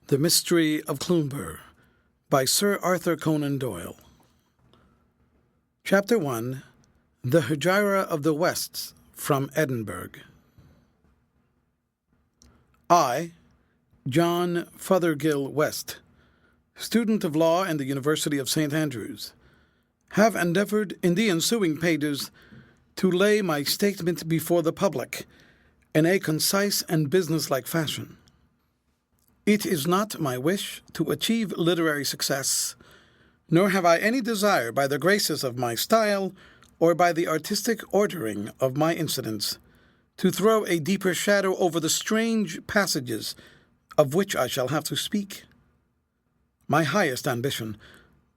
The Mystery of Cloomber by Sir Arthur Conan Doyle. Chapter 1. The Hegira of the Wests from Edinburgh. I, John Fothergill West, student of law in the University of St. Andrews, have endeavored in the ensuing pages to lay my statement before the public in a concise and businesslike fashion. It is not my wish to achieve literary success, nor have I any desire by the graces of my style or by the artistic ordering of my incidents to throw a deeper shadow over the strange passages of which I shall have to speak. My highest ambition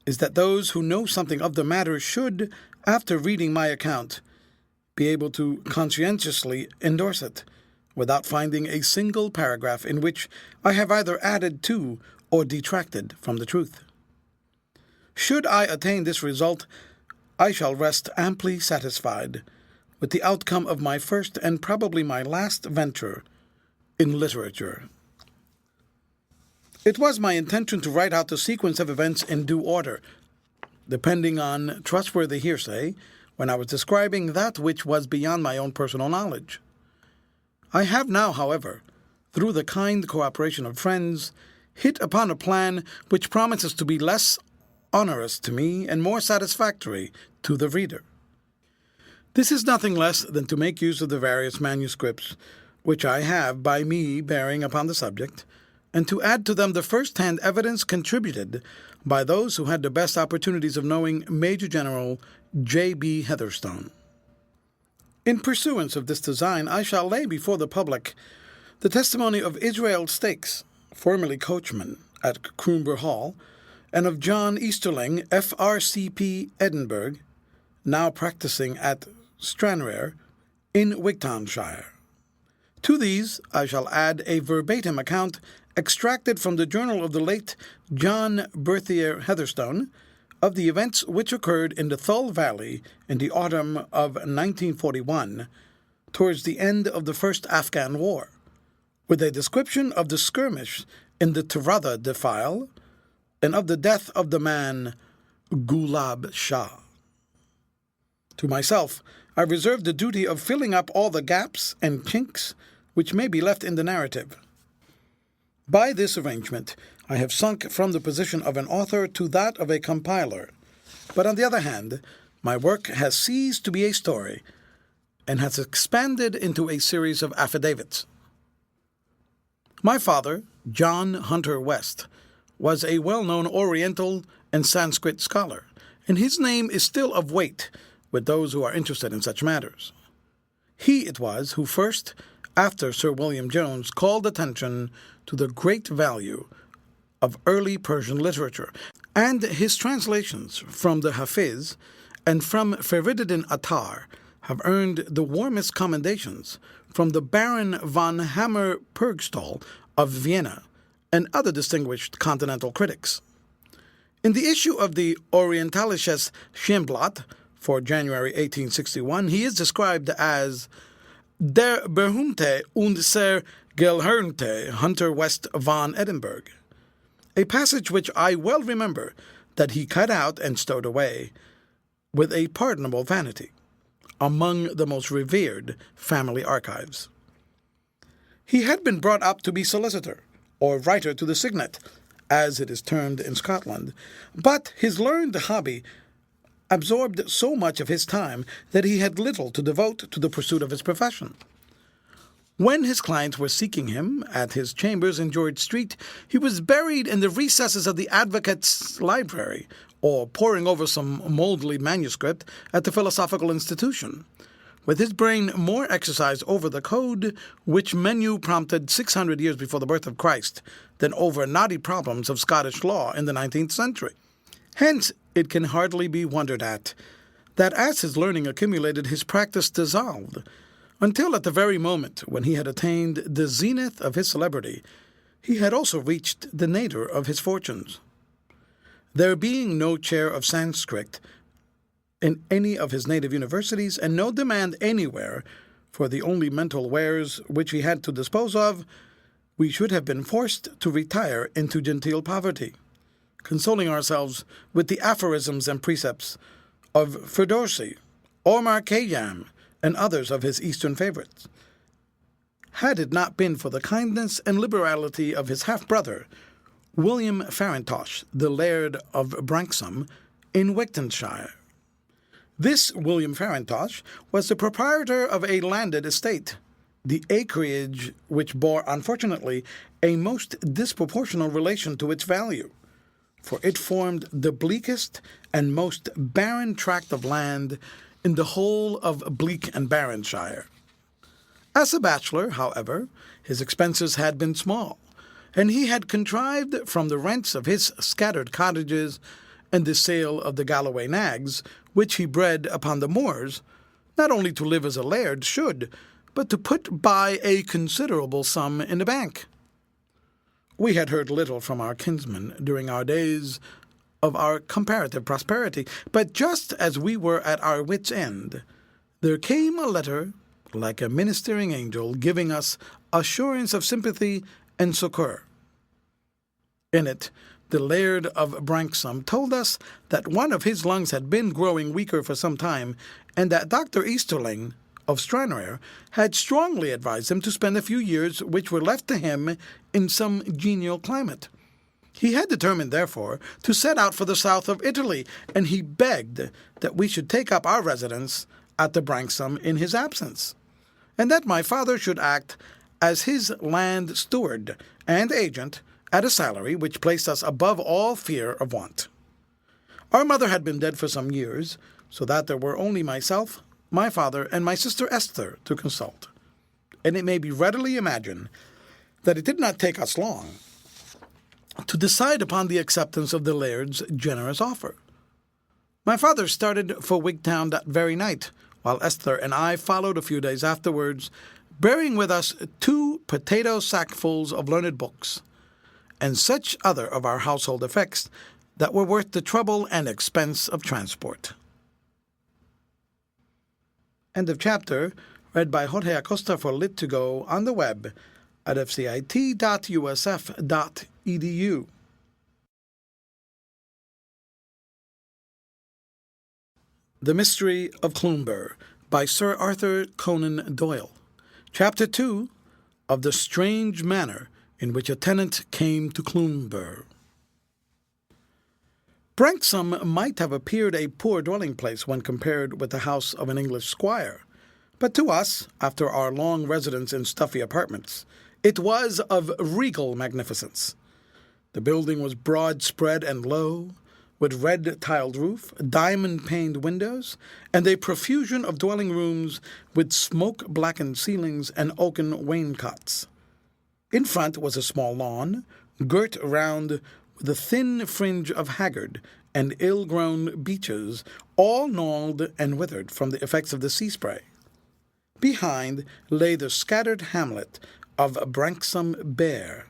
is that those who know something of the matter should, after reading my account, be able to conscientiously endorse it, without finding a single paragraph in which I have either added to or detracted from the truth. Should I attain this result, I shall rest amply satisfied with the outcome of my first and probably my last venture in literature. It was my intention to write out the sequence of events in due order, depending on trustworthy hearsay, when I was describing that which was beyond my own personal knowledge. I have now, however, through the kind cooperation of friends, hit upon a plan which promises to be less onerous to me and more satisfactory to the reader. This is nothing less than to make use of the various manuscripts which I have by me bearing upon the subject, and to add to them the first-hand evidence contributed by those who had the best opportunities of knowing Major General J.B. Heatherstone. In pursuance of this design, I shall lay before the public the testimony of Israel Stakes, formerly coachman at Cloomber Hall, and of John Easterling, F.R.C.P. Edinburgh, now practicing at Stranraer in Wigtownshire. To these I shall add a verbatim account extracted from the journal of the late John Berthier Heatherstone of the events which occurred in the Thull Valley in the autumn of 1941, towards the end of the First Afghan War, with a description of the skirmish in the Taratha defile, and of the death of the man Gulab Shah. To myself, I reserve the duty of filling up all the gaps and chinks which may be left in the narrative. By this arrangement, I have sunk from the position of an author to that of a compiler, but on the other hand, my work has ceased to be a story and has expanded into a series of affidavits. My father, John Hunter West, was a well-known Oriental and Sanskrit scholar, and his name is still of weight with those who are interested in such matters. He it was who first, after Sir William Jones, called attention to the great value of early Persian literature, and his translations from the Hafiz and from Feriduddin Attar have earned the warmest commendations from the Baron von Hammer-Purgstall of Vienna and other distinguished continental critics. In the issue of the Orientalisches Schemblatt for January 1861, he is described as Der berühmte und sehr gelernte Hunter West von Edinburgh, a passage which I well remember that he cut out and stowed away, with a pardonable vanity, among the most revered family archives. He had been brought up to be solicitor, or writer to the signet, as it is termed in Scotland, but his learned hobby absorbed so much of his time that he had little to devote to the pursuit of his profession. When his clients were seeking him at his chambers in George Street, he was buried in the recesses of the Advocate's Library, or poring over some mouldy manuscript at the Philosophical Institution, with his brain more exercised over the code which Menu prompted 600 years before the birth of Christ than over knotty problems of Scottish law in the 19th century. Hence, it can hardly be wondered at that as his learning accumulated, his practice dissolved, until at the very moment when he had attained the zenith of his celebrity, he had also reached the nadir of his fortunes. There being no chair of Sanskrit in any of his native universities, and no demand anywhere for the only mental wares which he had to dispose of, we should have been forced to retire into genteel poverty, consoling ourselves with the aphorisms and precepts of Firdosi, Omar Khayyam, and others of his Eastern favorites. Had it not been for the kindness and liberality of his half-brother, William Farintosh, the Laird of Branksome, in Wigtownshire. This William Farintosh was the proprietor of a landed estate, the acreage which bore, unfortunately, a most disproportional relation to its value, for it formed the bleakest and most barren tract of land in the whole of Bleak and Barrenshire. As a bachelor, however, his expenses had been small, and he had contrived from the rents of his scattered cottages and the sale of the Galloway nags, which he bred upon the moors, not only to live as a laird should, but to put by a considerable sum in the bank. We had heard little from our kinsman during our days of our comparative prosperity, but just as we were at our wits' end, there came a letter, like a ministering angel, giving us assurance of sympathy and succour. In it, the Laird of Branksome told us that one of his lungs had been growing weaker for some time, and that Dr. Easterling of Stranraer had strongly advised him to spend a few years which were left to him in some genial climate. He had determined, therefore, to set out for the south of Italy, and he begged that we should take up our residence at the Branksome in his absence, and that my father should act as his land steward and agent at a salary which placed us above all fear of want. Our mother had been dead for some years, so that there were only myself, my father, and my sister Esther to consult, and it may be readily imagined that it did not take us long to decide upon the acceptance of the Laird's generous offer. My father started for Wigtown that very night, while Esther and I followed a few days afterwards, bearing with us 2 potato sackfuls of learned books, and such other of our household effects that were worth the trouble and expense of transport. End of chapter, read by Jorge Acosta for Lit2Go on the web at fcit.usf.edu. The Mystery of Cloomber by Sir Arthur Conan Doyle. Chapter 2 of the Strange Manner in which a tenant came to Cloomber. Branksome might have appeared a poor dwelling-place when compared with the house of an English squire, but to us, after our long residence in stuffy apartments, it was of regal magnificence. The building was broad-spread and low, with red-tiled roof, diamond-paned windows, and a profusion of dwelling rooms with smoke-blackened ceilings and oaken wainscots. In front was a small lawn, girt round with a thin fringe of haggard and ill-grown beeches, all gnawed and withered from the effects of the sea-spray. Behind lay the scattered hamlet of Branksome Bare,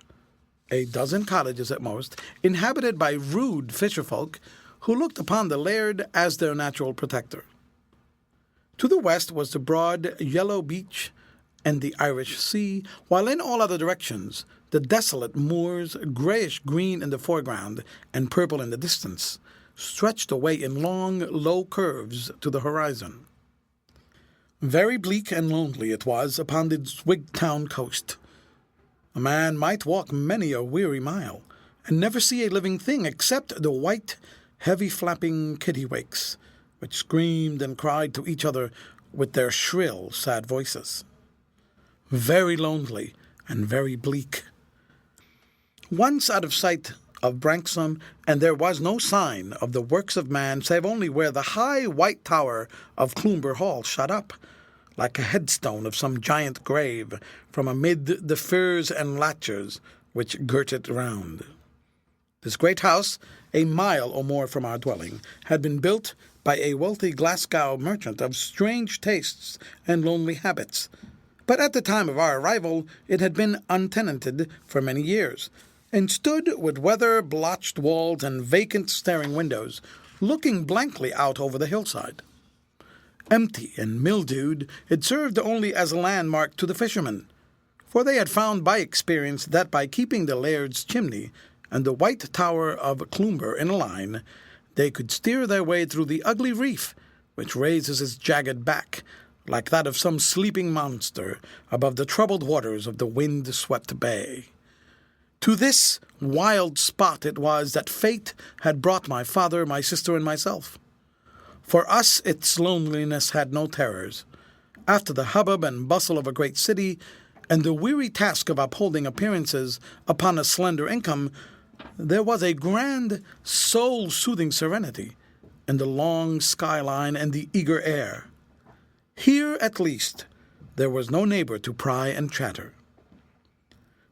a dozen cottages at most, inhabited by rude fisherfolk who looked upon the laird as their natural protector. To the west was the broad yellow beach and the Irish Sea, while in all other directions the desolate moors, greyish-green in the foreground and purple in the distance, stretched away in long, low curves to the horizon. Very bleak and lonely it was upon the Wigtown coast. A man might walk many a weary mile, and never see a living thing except the white, heavy-flapping kittiwakes, which screamed and cried to each other with their shrill, sad voices. Very lonely and very bleak. Once out of sight of Branksome, and there was no sign of the works of man save only where the high white tower of Cloomber Hall shot up, like a headstone of some giant grave, from amid the firs and larches which girt it round. This great house, a mile or more from our dwelling, had been built by a wealthy Glasgow merchant of strange tastes and lonely habits, but at the time of our arrival it had been untenanted for many years, and stood with weather-blotched walls and vacant staring windows, looking blankly out over the hillside. Empty and mildewed, it served only as a landmark to the fishermen, for they had found by experience that by keeping the laird's chimney and the white tower of Cloomber in a line, they could steer their way through the ugly reef which raises its jagged back, like that of some sleeping monster, above the troubled waters of the wind-swept bay. To this wild spot it was that fate had brought my father, my sister, and myself. For us its loneliness had no terrors. After the hubbub and bustle of a great city, and the weary task of upholding appearances upon a slender income, there was a grand, soul-soothing serenity in the long skyline and the eager air. Here, at least, there was no neighbor to pry and chatter.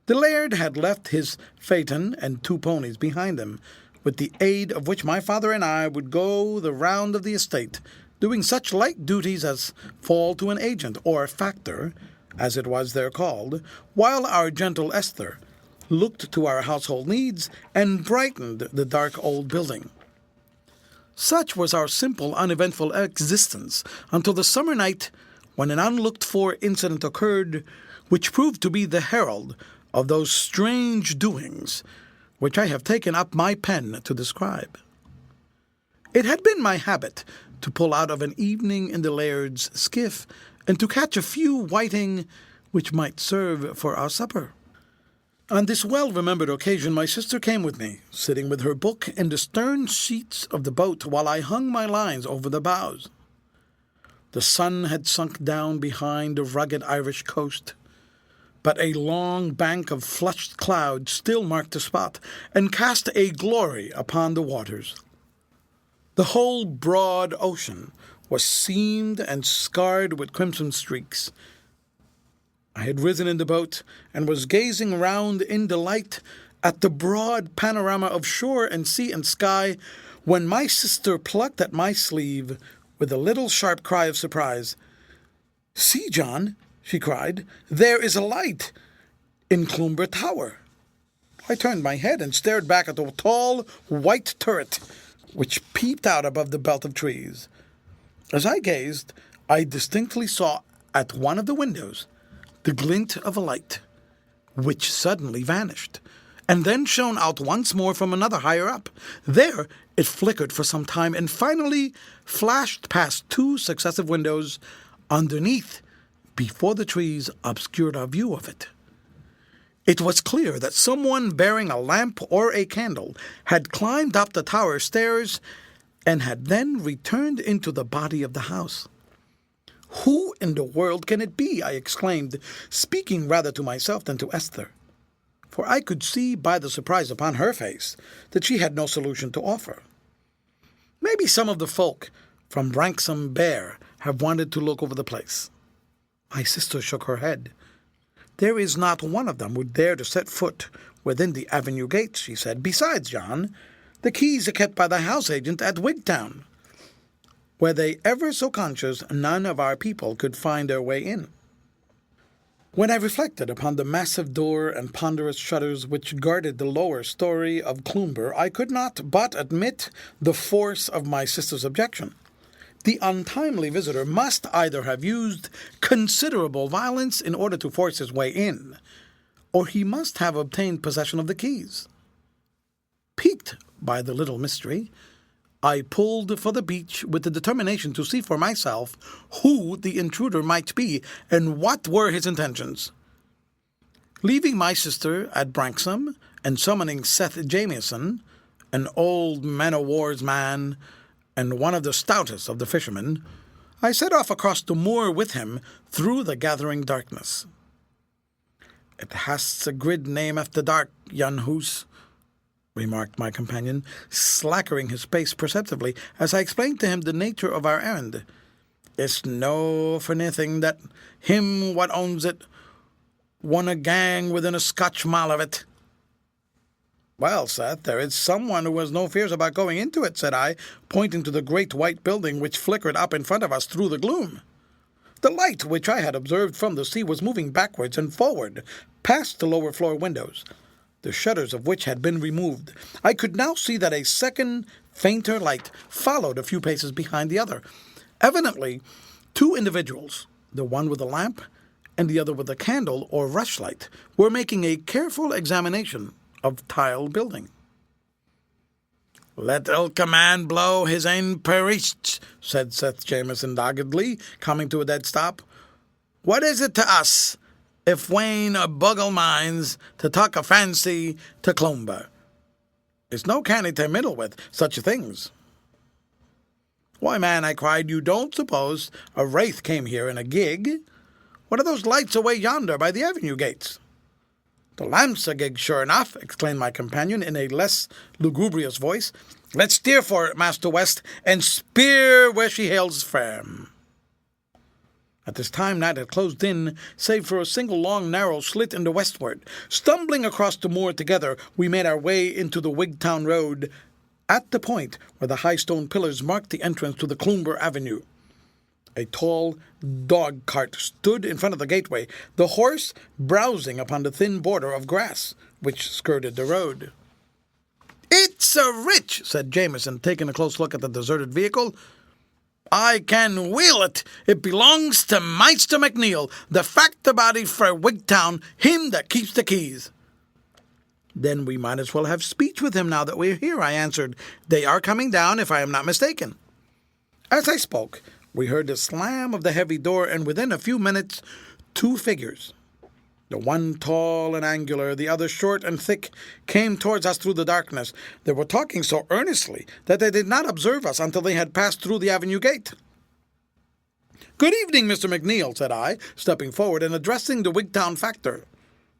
The laird had left his phaeton and 2 ponies behind him, with the aid of which my father and I would go the round of the estate, doing such light duties as fall to an agent, or factor, as it was there called, while our gentle Esther looked to our household needs and brightened the dark old building. Such was our simple, uneventful existence until the summer night when an unlooked-for incident occurred which proved to be the herald of those strange doings which I have taken up my pen to describe. It had been my habit to pull out of an evening in the laird's skiff and to catch a few whiting which might serve for our supper. On this well-remembered occasion my sister came with me, sitting with her book in the stern sheets of the boat while I hung my lines over the bows. The sun had sunk down behind the rugged Irish coast, but a long bank of flushed cloud still marked the spot, and cast a glory upon the waters. The whole broad ocean was seamed and scarred with crimson streaks. I had risen in the boat, and was gazing round in delight at the broad panorama of shore and sea and sky, when my sister plucked at my sleeve with a little sharp cry of surprise. "See, John," she cried, "there is a light in Cloomber Tower." I turned my head and stared back at the tall white turret which peeped out above the belt of trees. As I gazed, I distinctly saw at one of the windows the glint of a light, which suddenly vanished, and then shone out once more from another higher up. There it flickered for some time, and finally flashed past 2 successive windows underneath, before the trees obscured our view of it. It was clear that someone bearing a lamp or a candle had climbed up the tower stairs, and had then returned into the body of the house. "Who in the world can it be?" I exclaimed, speaking rather to myself than to Esther, for I could see by the surprise upon her face that she had no solution to offer. "Maybe some of the folk from Branksome Bear have wanted to look over the place." My sister shook her head. "There is not one of them would dare to set foot within the avenue gates," she said. "Besides, John, the keys are kept by the house agent at Wigtown. Were they ever so conscious, none of our people could find their way in." When I reflected upon the massive door and ponderous shutters which guarded the lower story of Cloomber, I could not but admit the force of my sister's objection. The untimely visitor must either have used considerable violence in order to force his way in, or he must have obtained possession of the keys. Piqued by the little mystery, I pulled for the beach with the determination to see for myself who the intruder might be and what were his intentions. Leaving my sister at Branksome and summoning Seth Jamieson, an old man-o'-war's man and one of the stoutest of the fishermen, I set off across the moor with him through the gathering darkness. "It has a grid name after dark, yon hoose," remarked my companion, slackering his pace perceptibly as I explained to him the nature of our errand. "It's no for nothing that him what owns it won a gang within a Scotch mile of it." "Well, Seth, there is someone who has no fears about going into it," said I, pointing to the great white building which flickered up in front of us through the gloom. The light which I had observed from the sea was moving backwards and forward, past the lower floor windows, the shutters of which had been removed. I could now see that a second, fainter light followed a few paces behind the other. Evidently, 2 individuals, the one with a lamp and the other with a candle or rushlight, were making a careful examination of tile building. "Let ilka man blow his ain pericht," said Seth Jamieson doggedly, coming to a dead stop. "What is it to us if Wayne Buggle minds to talk a fancy to Cloomber? It's no canny to middle with such things." "Why, man," I cried, "you don't suppose a wraith came here in a gig? What are those lights away yonder by the avenue gates?" "The lamp's a gig, sure enough," exclaimed my companion in a less lugubrious voice. "Let's steer for it, Master West, and speer where she hails firm." At this time night had closed in, save for a single long narrow slit in the westward. Stumbling across the moor together, we made our way into the Wigtown road, at the point where the high stone pillars marked the entrance to the Cloomber Avenue. A tall dog-cart stood in front of the gateway, the horse browsing upon the thin border of grass which skirted the road. "It's a rich," said Jamieson, taking a close look at the deserted vehicle. "I can wheel it. It belongs to Maister McNeil, the factor body for Wigtown, him that keeps the keys." "Then we might as well have speech with him now that we're here," I answered. "They are coming down, if I am not mistaken." As I spoke, we heard the slam of the heavy door, and within a few minutes, two figures, the one tall and angular, the other short and thick, came towards us through the darkness. They were talking so earnestly that they did not observe us until they had passed through the avenue gate. "Good evening, Mr. McNeil," said I, stepping forward and addressing the Wigtown factor,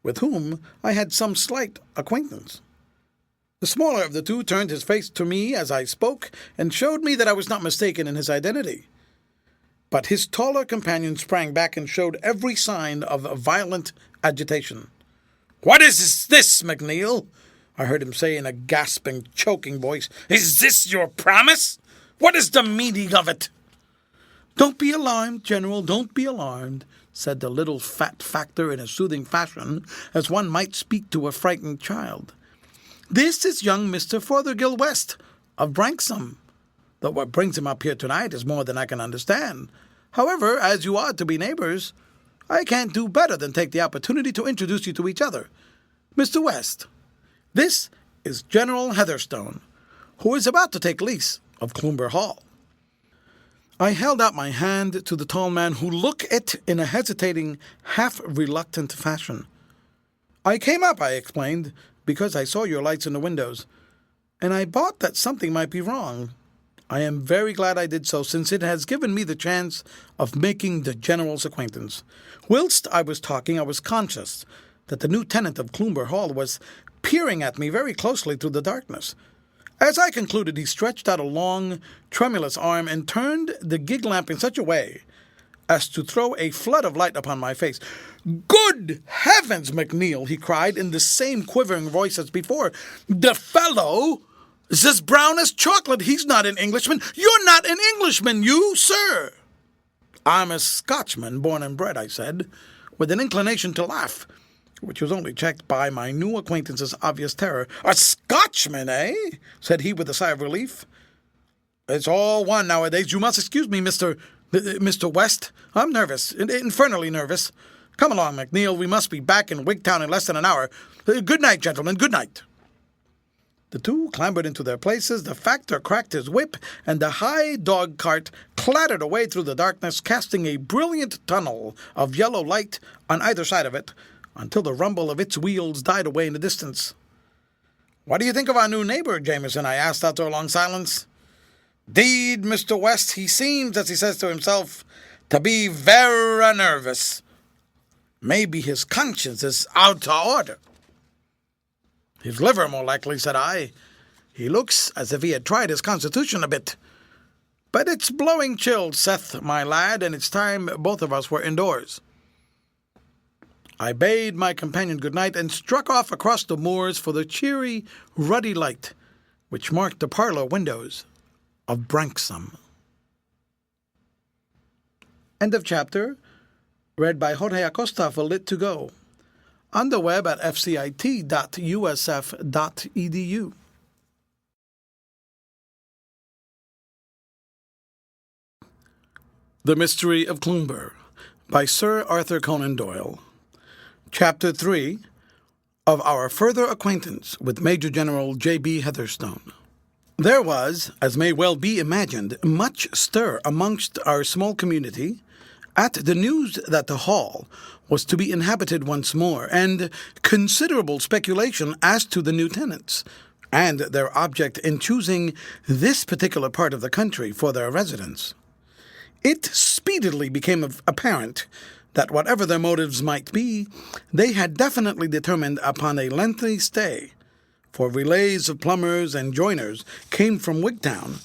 with whom I had some slight acquaintance. The smaller of the two turned his face to me as I spoke, and showed me that I was not mistaken in his identity. But his taller companion sprang back and showed every sign of violent agitation. "What is this, McNeil?" I heard him say in a gasping, choking voice. "Is this your promise? What is the meaning of it?" "Don't be alarmed, General, don't be alarmed," said the little fat factor in a soothing fashion, as one might speak to a frightened child. "This is young Mr. Fothergill West, of Branksome, though what brings him up here tonight is more than I can understand. However, as you are to be neighbors, I can't do better than take the opportunity to introduce you to each other. Mr. West, this is General Heatherstone, who is about to take lease of Cloomber Hall." I held out my hand to the tall man, who looked it in a hesitating, half-reluctant fashion. "I came up," I explained, "because I saw your lights in the windows, and I thought that something might be wrong. I am very glad I did so, since it has given me the chance of making the General's acquaintance." Whilst I was talking, I was conscious that the new tenant of Cloomber Hall was peering at me very closely through the darkness. As I concluded, he stretched out a long, tremulous arm and turned the gig lamp in such a way as to throw a flood of light upon my face. "Good heavens, McNeil!" he cried in the same quivering voice as before. "The fellow is as brown as chocolate. He's not an Englishman. You're not an Englishman, you, sir." "I'm a Scotchman, born and bred," I said, with an inclination to laugh, which was only checked by my new acquaintance's obvious terror. "A Scotchman, eh?" said he with a sigh of relief. "It's all one nowadays. You must excuse me, Mr. West. I'm nervous, infernally nervous. Come along, McNeil. We must be back in Wigtown in less than an hour. Good night, gentlemen, good night." The two clambered into their places, the factor cracked his whip, and the high dog-cart clattered away through the darkness, casting a brilliant tunnel of yellow light on either side of it, until the rumble of its wheels died away in the distance. "What do you think of our new neighbor, Jamieson?" I asked after a long silence. "'Deed, Mr. West, he seems, as he says to himself, to be vera nervous. Maybe his conscience is out of order." "His liver, more likely," said I. "He looks as if he had tried his constitution a bit. But it's blowing chill, Seth, my lad, and it's time both of us were indoors." I bade my companion good night and struck off across the moors for the cheery, ruddy light which marked the parlour windows of Branksome. End of chapter. Read by Jorge Acosta for Lit2Go. On the web at fcit.usf.edu. The Mystery of Cloomber by Sir Arthur Conan Doyle. Chapter 3 of Our Further Acquaintance with Major General J.B. Heatherstone. There was, as may well be imagined, much stir amongst our small community at the news that the hall was to be inhabited once more, and considerable speculation as to the new tenants, and their object in choosing this particular part of the country for their residence. It speedily became apparent that whatever their motives might be, they had definitely determined upon a lengthy stay, for relays of plumbers and joiners came from Wigtown,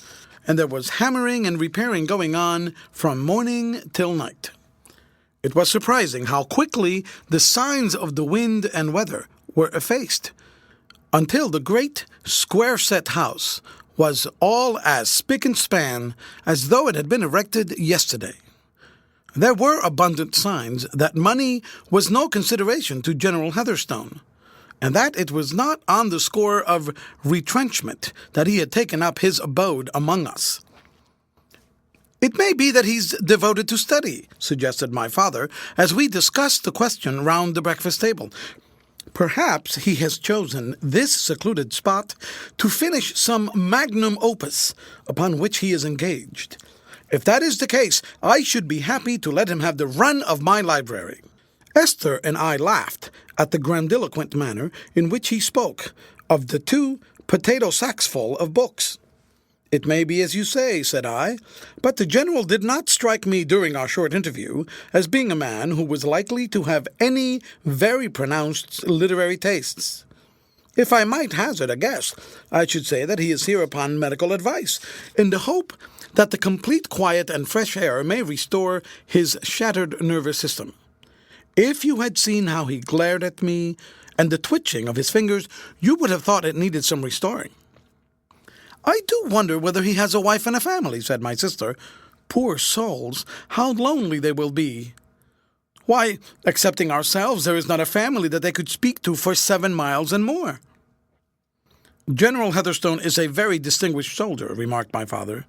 and there was hammering and repairing going on from morning till night. It was surprising how quickly the signs of the wind and weather were effaced, until the great square-set house was all as spick and span as though it had been erected yesterday. There were abundant signs that money was no consideration to General Heatherstone, and that it was not on the score of retrenchment that he had taken up his abode among us. "It may be that he's devoted to study," suggested my father, as we discussed the question round the breakfast table. "Perhaps he has chosen this secluded spot to finish some magnum opus upon which he is engaged. If that is the case, I should be happy to let him have the run of my library." Esther and I laughed at the grandiloquent manner in which he spoke of the 2 potato sacksful of books. "It may be as you say," said I, "but the General did not strike me during our short interview as being a man who was likely to have any very pronounced literary tastes. If I might hazard a guess, I should say that he is here upon medical advice, in the hope that the complete quiet and fresh air may restore his shattered nervous system. If you had seen how he glared at me, and the twitching of his fingers, you would have thought it needed some restoring." "I do wonder whether he has a wife and a family," said my sister. "Poor souls, how lonely they will be. Why, excepting ourselves, there is not a family that they could speak to for 7 miles and more." "General Heatherstone is a very distinguished soldier," remarked my father.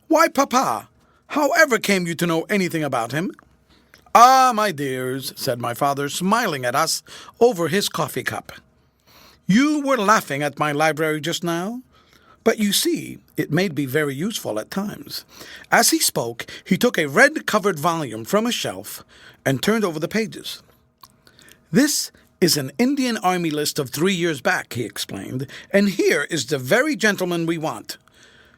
"Why, Papa, how ever came you to know anything about him?" "Ah, my dears," said my father, smiling at us over his coffee cup. "You were laughing at my library just now? But you see, it may be very useful at times." As he spoke, he took a red-covered volume from a shelf and turned over the pages. "This is an Indian Army list of 3 years back," he explained, "and here is the very gentleman we want.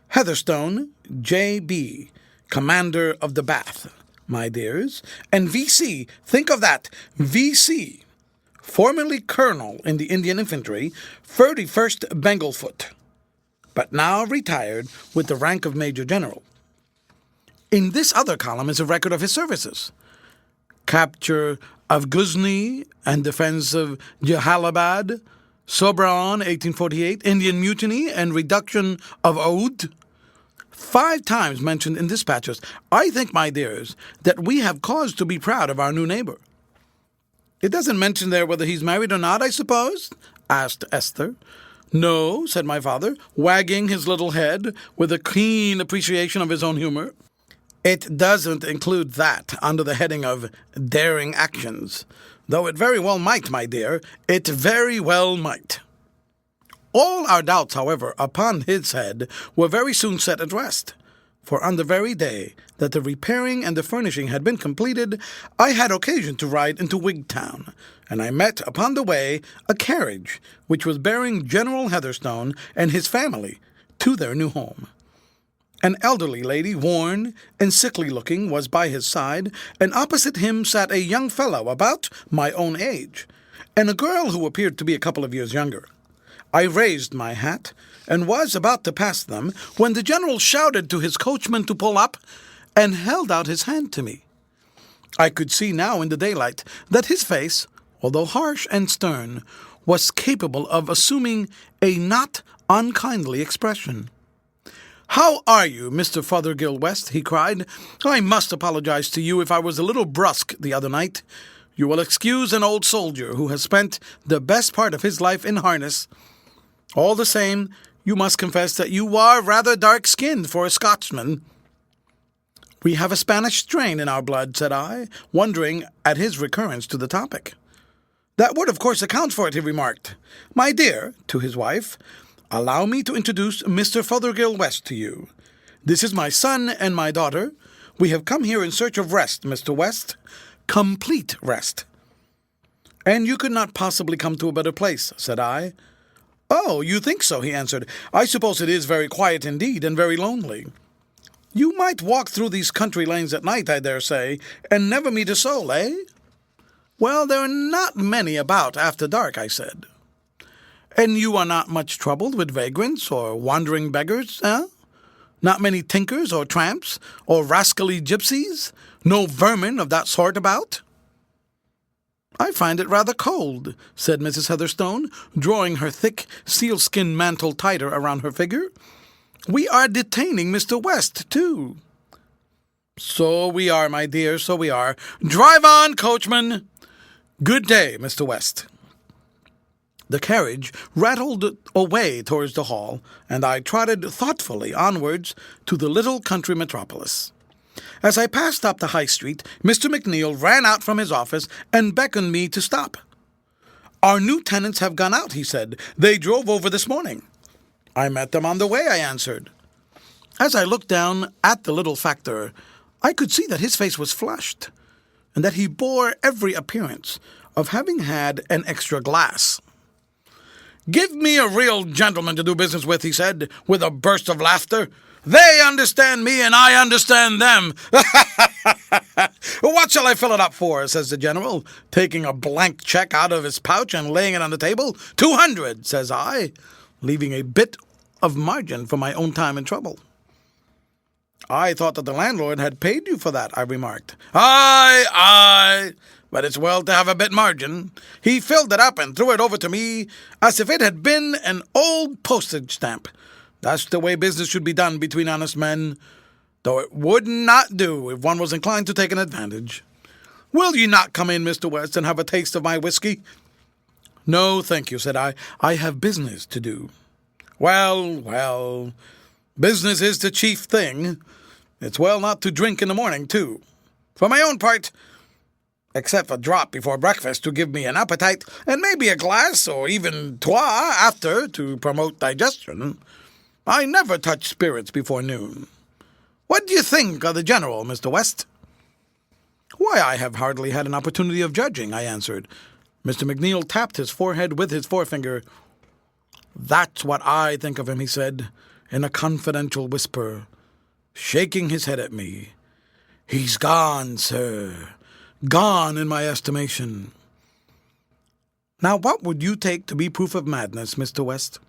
Heatherstone, J.B., Commander of the Bath, my dears, and V.C., think of that, V.C., formerly Colonel in the Indian Infantry, 31st Benglefoot, but now retired with the rank of Major General. In this other column is a record of his services. Capture of Ghuzni and defense of Jalalabad, Sobran, 1848, Indian Mutiny and reduction of Oud, 5 times mentioned in dispatches. I think, my dears, that we have cause to be proud of our new neighbor." "It doesn't mention there whether he's married or not, I suppose?" asked Esther. "No," said my father, wagging his little head with a keen appreciation of his own humor. "It doesn't include that under the heading of daring actions, though it very well might, my dear, it very well might." All our doubts, however, upon his head were very soon set at rest, for on the very day that the repairing and the furnishing had been completed, I had occasion to ride into Wigtown, and I met upon the way a carriage which was bearing General Heatherstone and his family to their new home. An elderly lady, worn and sickly-looking, was by his side, and opposite him sat a young fellow about my own age, and a girl who appeared to be a couple of years younger. I raised my hat, and was about to pass them, when the General shouted to his coachman to pull up, and held out his hand to me. I could see now in the daylight that his face, although harsh and stern, was capable of assuming a not unkindly expression. "How are you, Mr. Fothergill West?" he cried. "I must apologize to you if I was a little brusque the other night. You will excuse an old soldier who has spent the best part of his life in harness. All the same, you must confess that you are rather dark-skinned for a Scotchman." We have a Spanish strain in our blood, said I, wondering at his recurrence to the topic. That would, of course, account for it, he remarked. My dear, to his wife, allow me to introduce Mr. Fothergill West to you. This is my son and my daughter. We have come here in search of rest, Mr. West. Complete rest. And you could not possibly come to a better place, said I. Oh, you think so, he answered. I suppose it is very quiet indeed, and very lonely. You might walk through these country lanes at night, I dare say, and never meet a soul, eh? Well, there are not many about after dark, I said. And you are not much troubled with vagrants or wandering beggars, eh? Not many tinkers or tramps or rascally gypsies? No vermin of that sort about? I find it rather cold, said Mrs. Heatherstone, drawing her thick sealskin mantle tighter around her figure. We are detaining Mr. West, too. So we are, my dear, so we are. Drive on, coachman. Good day, Mr. West. The carriage rattled away towards the hall, and I trotted thoughtfully onwards to the little country metropolis. As I passed up the high street, Mr. McNeil ran out from his office and beckoned me to stop. Our new tenants have gone out, he said. They drove over this morning. I met them on the way, I answered. As I looked down at the little factor, I could see that his face was flushed, and that he bore every appearance of having had an extra glass. Give me a real gentleman to do business with, he said, with a burst of laughter. They understand me, and I understand them. What shall I fill it up for, says the General, taking a blank check out of his pouch and laying it on the table. 200, says I, leaving a bit of margin for my own time and trouble. I thought that the landlord had paid you for that, I remarked. Aye, but it's well to have a bit margin. He filled it up and threw it over to me as if it had been an old postage stamp. That's the way business should be done between honest men, though it would not do if one was inclined to take an advantage. Will you not come in, Mr. West, and have a taste of my whiskey? No, thank you, said I. I have business to do. Well, business is the chief thing. It's well not to drink in the morning, too. For my own part, except a drop before breakfast to give me an appetite, and maybe a glass or even trois after to promote digestion, I never touch spirits before noon. What do you think of the General, Mr. West? Why, I have hardly had an opportunity of judging, I answered. Mr. McNeil tapped his forehead with his forefinger. That's what I think of him, he said, in a confidential whisper, shaking his head at me. He's gone, sir. Gone in my estimation. Now, what would you take to be proof of madness, Mr. West?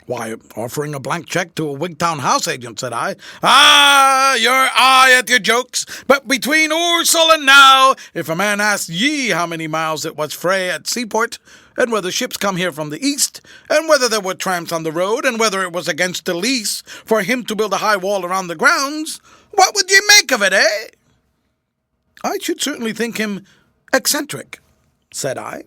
Why, offering a blank check to a Wigtown house agent, said I. Ah, your eye at your jokes. But between Ursel and now, if a man asked ye how many miles it was frae at Seaport, and whether ships come here from the east, and whether there were tramps on the road, and whether it was against the lease for him to build a high wall around the grounds, what would ye make of it, eh? I should certainly think him eccentric, said I.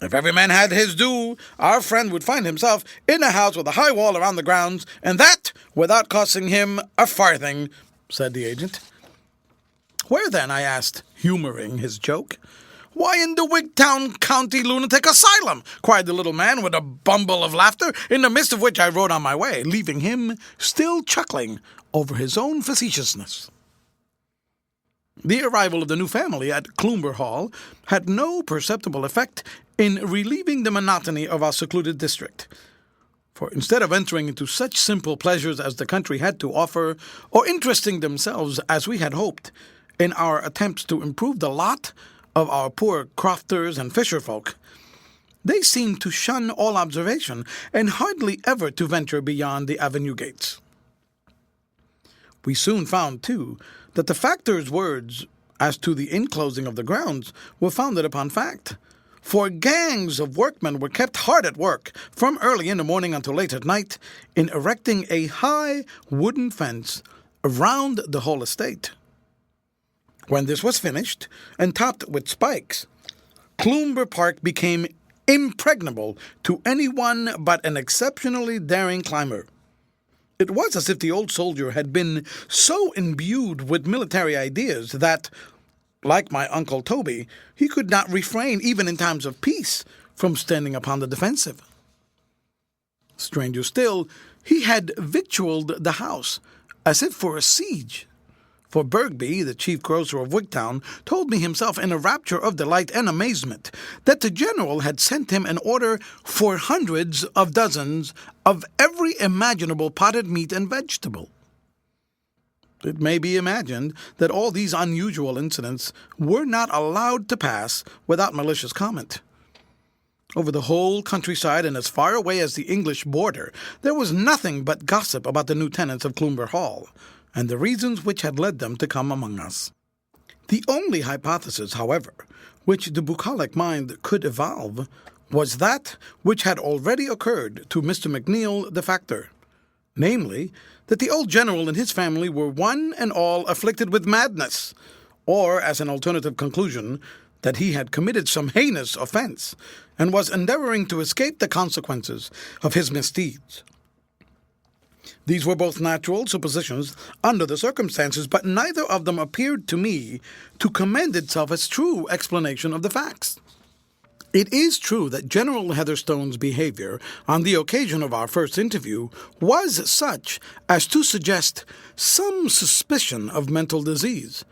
If every man had his due, our friend would find himself in a house with a high wall around the grounds, and that without costing him a farthing, said the agent. Where then? I asked, humoring his joke. Why, in the Wigtown County Lunatic Asylum, cried the little man with a bumble of laughter, in the midst of which I rode on my way, leaving him still chuckling over his own facetiousness. The arrival of the new family at Cloomber Hall had no perceptible effect in relieving the monotony of our secluded district. For instead of entering into such simple pleasures as the country had to offer, or interesting themselves, as we had hoped, in our attempts to improve the lot of our poor crofters and fisher folk, they seemed to shun all observation, and hardly ever to venture beyond the avenue gates. We soon found, too, that the factor's words as to the inclosing of the grounds were founded upon fact, for gangs of workmen were kept hard at work from early in the morning until late at night in erecting a high wooden fence around the whole estate. When this was finished and topped with spikes, Cloomber Park became impregnable to anyone but an exceptionally daring climber. It was as if the old soldier had been so imbued with military ideas that, like my Uncle Toby, he could not refrain, even in times of peace, from standing upon the defensive. Stranger still, he had victualled the house, as if for a siege. For Bergby, the chief grocer of Wigtown, told me himself in a rapture of delight and amazement that the general had sent him an order for hundreds of dozens of every imaginable potted meat and vegetable. It may be imagined that all these unusual incidents were not allowed to pass without malicious comment. Over the whole countryside and as far away as the English border, there was nothing but gossip about the new tenants of Cloomber Hall, and the reasons which had led them to come among us. The only hypothesis, however, which the bucolic mind could evolve was that which had already occurred to Mr. McNeill the factor, namely, that the old general and his family were one and all afflicted with madness, or, as an alternative conclusion, that he had committed some heinous offense, and was endeavoring to escape the consequences of his misdeeds. These were both natural suppositions under the circumstances, but neither of them appeared to me to commend itself as true explanation of the facts. It is true that General Heatherstone's behavior on the occasion of our first interview was such as to suggest some suspicion of mental disease,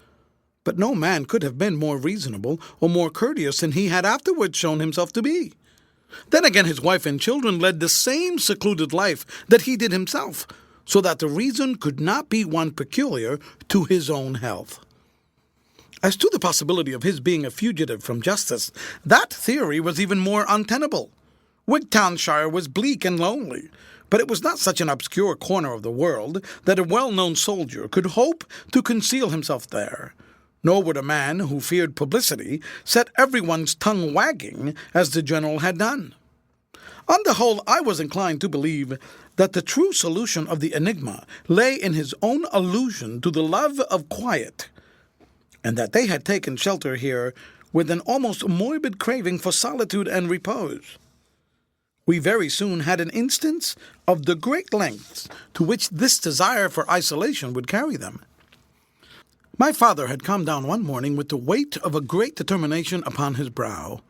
but no man could have been more reasonable or more courteous than he had afterwards shown himself to be. Then again, his wife and children led the same secluded life that he did himself, so that the reason could not be one peculiar to his own health. As to the possibility of his being a fugitive from justice, that theory was even more untenable. Wigtownshire was bleak and lonely, but it was not such an obscure corner of the world that a well-known soldier could hope to conceal himself there, nor would a man who feared publicity set everyone's tongue wagging as the general had done. On the whole, I was inclined to believe that the true solution of the enigma lay in his own allusion to the love of quiet, and that they had taken shelter here with an almost morbid craving for solitude and repose. We very soon had an instance of the great lengths to which this desire for isolation would carry them. My father had come down one morning with the weight of a great determination upon his brow.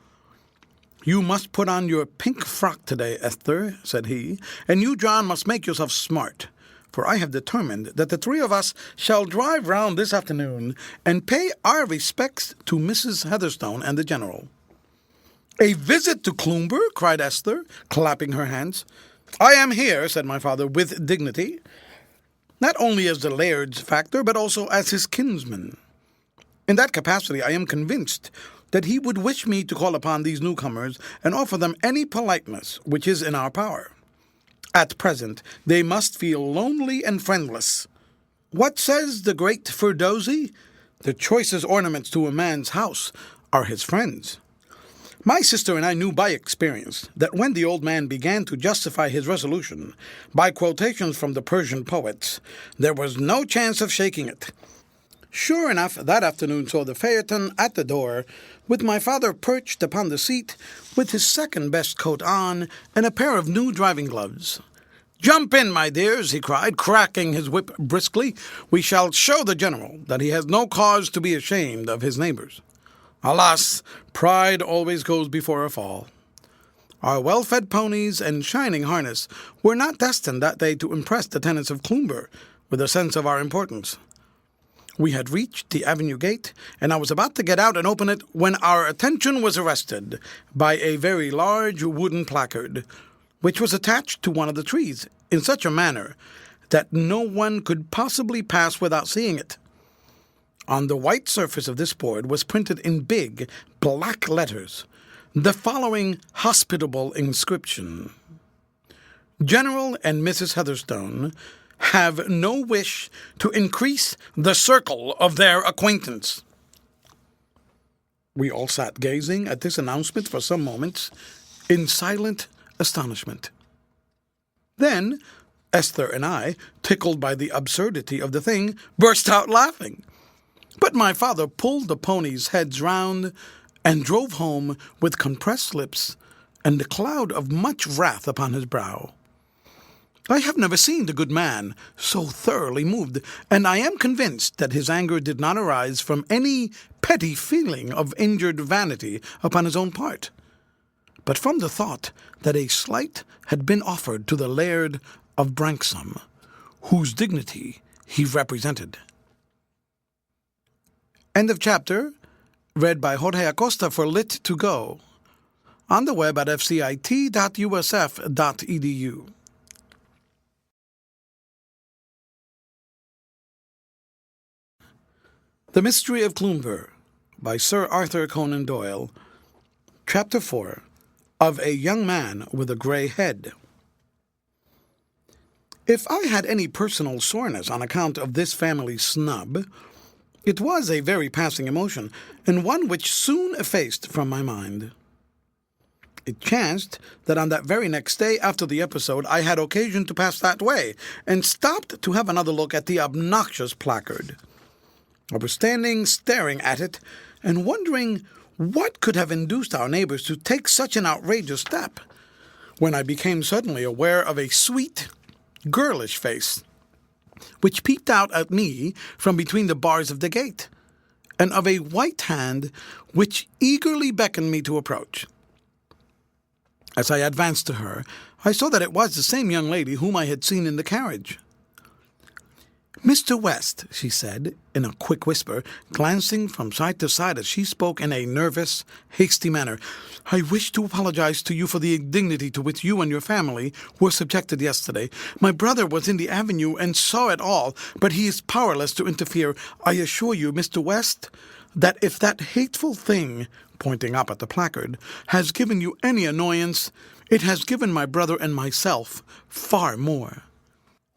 "You must put on your pink frock today, Esther," said he, "and you, John, must make yourself smart, for I have determined that the three of us shall drive round this afternoon and pay our respects to Mrs. Heatherstone and the General." "A visit to Cloomber?" cried Esther, clapping her hands. "I am here," said my father, with dignity, "not only as the laird's factor, but also as his kinsman. In that capacity I am convinced that he would wish me to call upon these newcomers and offer them any politeness which is in our power. At present they must feel lonely and friendless. What says the great Ferdowsi? The choicest ornaments to a man's house are his friends. My sister and I knew by experience that when the old man began to justify his resolution by quotations from the Persian poets, there was no chance of shaking it. Sure enough, that afternoon saw the phaeton at the door, with my father perched upon the seat, with his second-best coat on and a pair of new driving gloves. "Jump in, my dears," he cried, cracking his whip briskly. "We shall show the General that he has no cause to be ashamed of his neighbors. Alas, pride always goes before a fall." Our well-fed ponies and shining harness were not destined that day to impress the tenants of Cloomber with a sense of our importance. We had reached the avenue gate, and I was about to get out and open it when our attention was arrested by a very large wooden placard, which was attached to one of the trees in such a manner that no one could possibly pass without seeing it. On the white surface of this board was printed in big, black letters the following hospitable inscription: "General and Mrs. Heatherstone have no wish to increase the circle of their acquaintance." We all sat gazing at this announcement for some moments in silent astonishment. Then Esther and I, tickled by the absurdity of the thing, burst out laughing. But my father pulled the ponies' heads round and drove home with compressed lips and a cloud of much wrath upon his brow. I have never seen the good man so thoroughly moved, and I am convinced that his anger did not arise from any petty feeling of injured vanity upon his own part, but from the thought that a slight had been offered to the Laird of Branksome, whose dignity he represented. End of chapter. Read by Jorge Acosta for Lit2Go. On the web at fcit.usf.edu. The Mystery of Cloomber by Sir Arthur Conan Doyle. Chapter 4. Of a Young Man with a Grey Head. If I had any personal soreness on account of this family snub, it was a very passing emotion, and one which soon effaced from my mind. It chanced that on that very next day after the episode I had occasion to pass that way, and stopped to have another look at the obnoxious placard. I was standing staring at it, and wondering what could have induced our neighbors to take such an outrageous step, when I became suddenly aware of a sweet, girlish face, which peeped out at me from between the bars of the gate, and of a white hand which eagerly beckoned me to approach. As I advanced to her, I saw that it was the same young lady whom I had seen in the carriage. "Mr. West," she said, in a quick whisper, glancing from side to side as she spoke in a nervous, hasty manner, "I wish to apologize to you for the indignity to which you and your family were subjected yesterday. My brother was in the avenue and saw it all, but he is powerless to interfere. I assure you, Mr. West, that if that hateful thing," pointing up at the placard, "has given you any annoyance, it has given my brother and myself far more."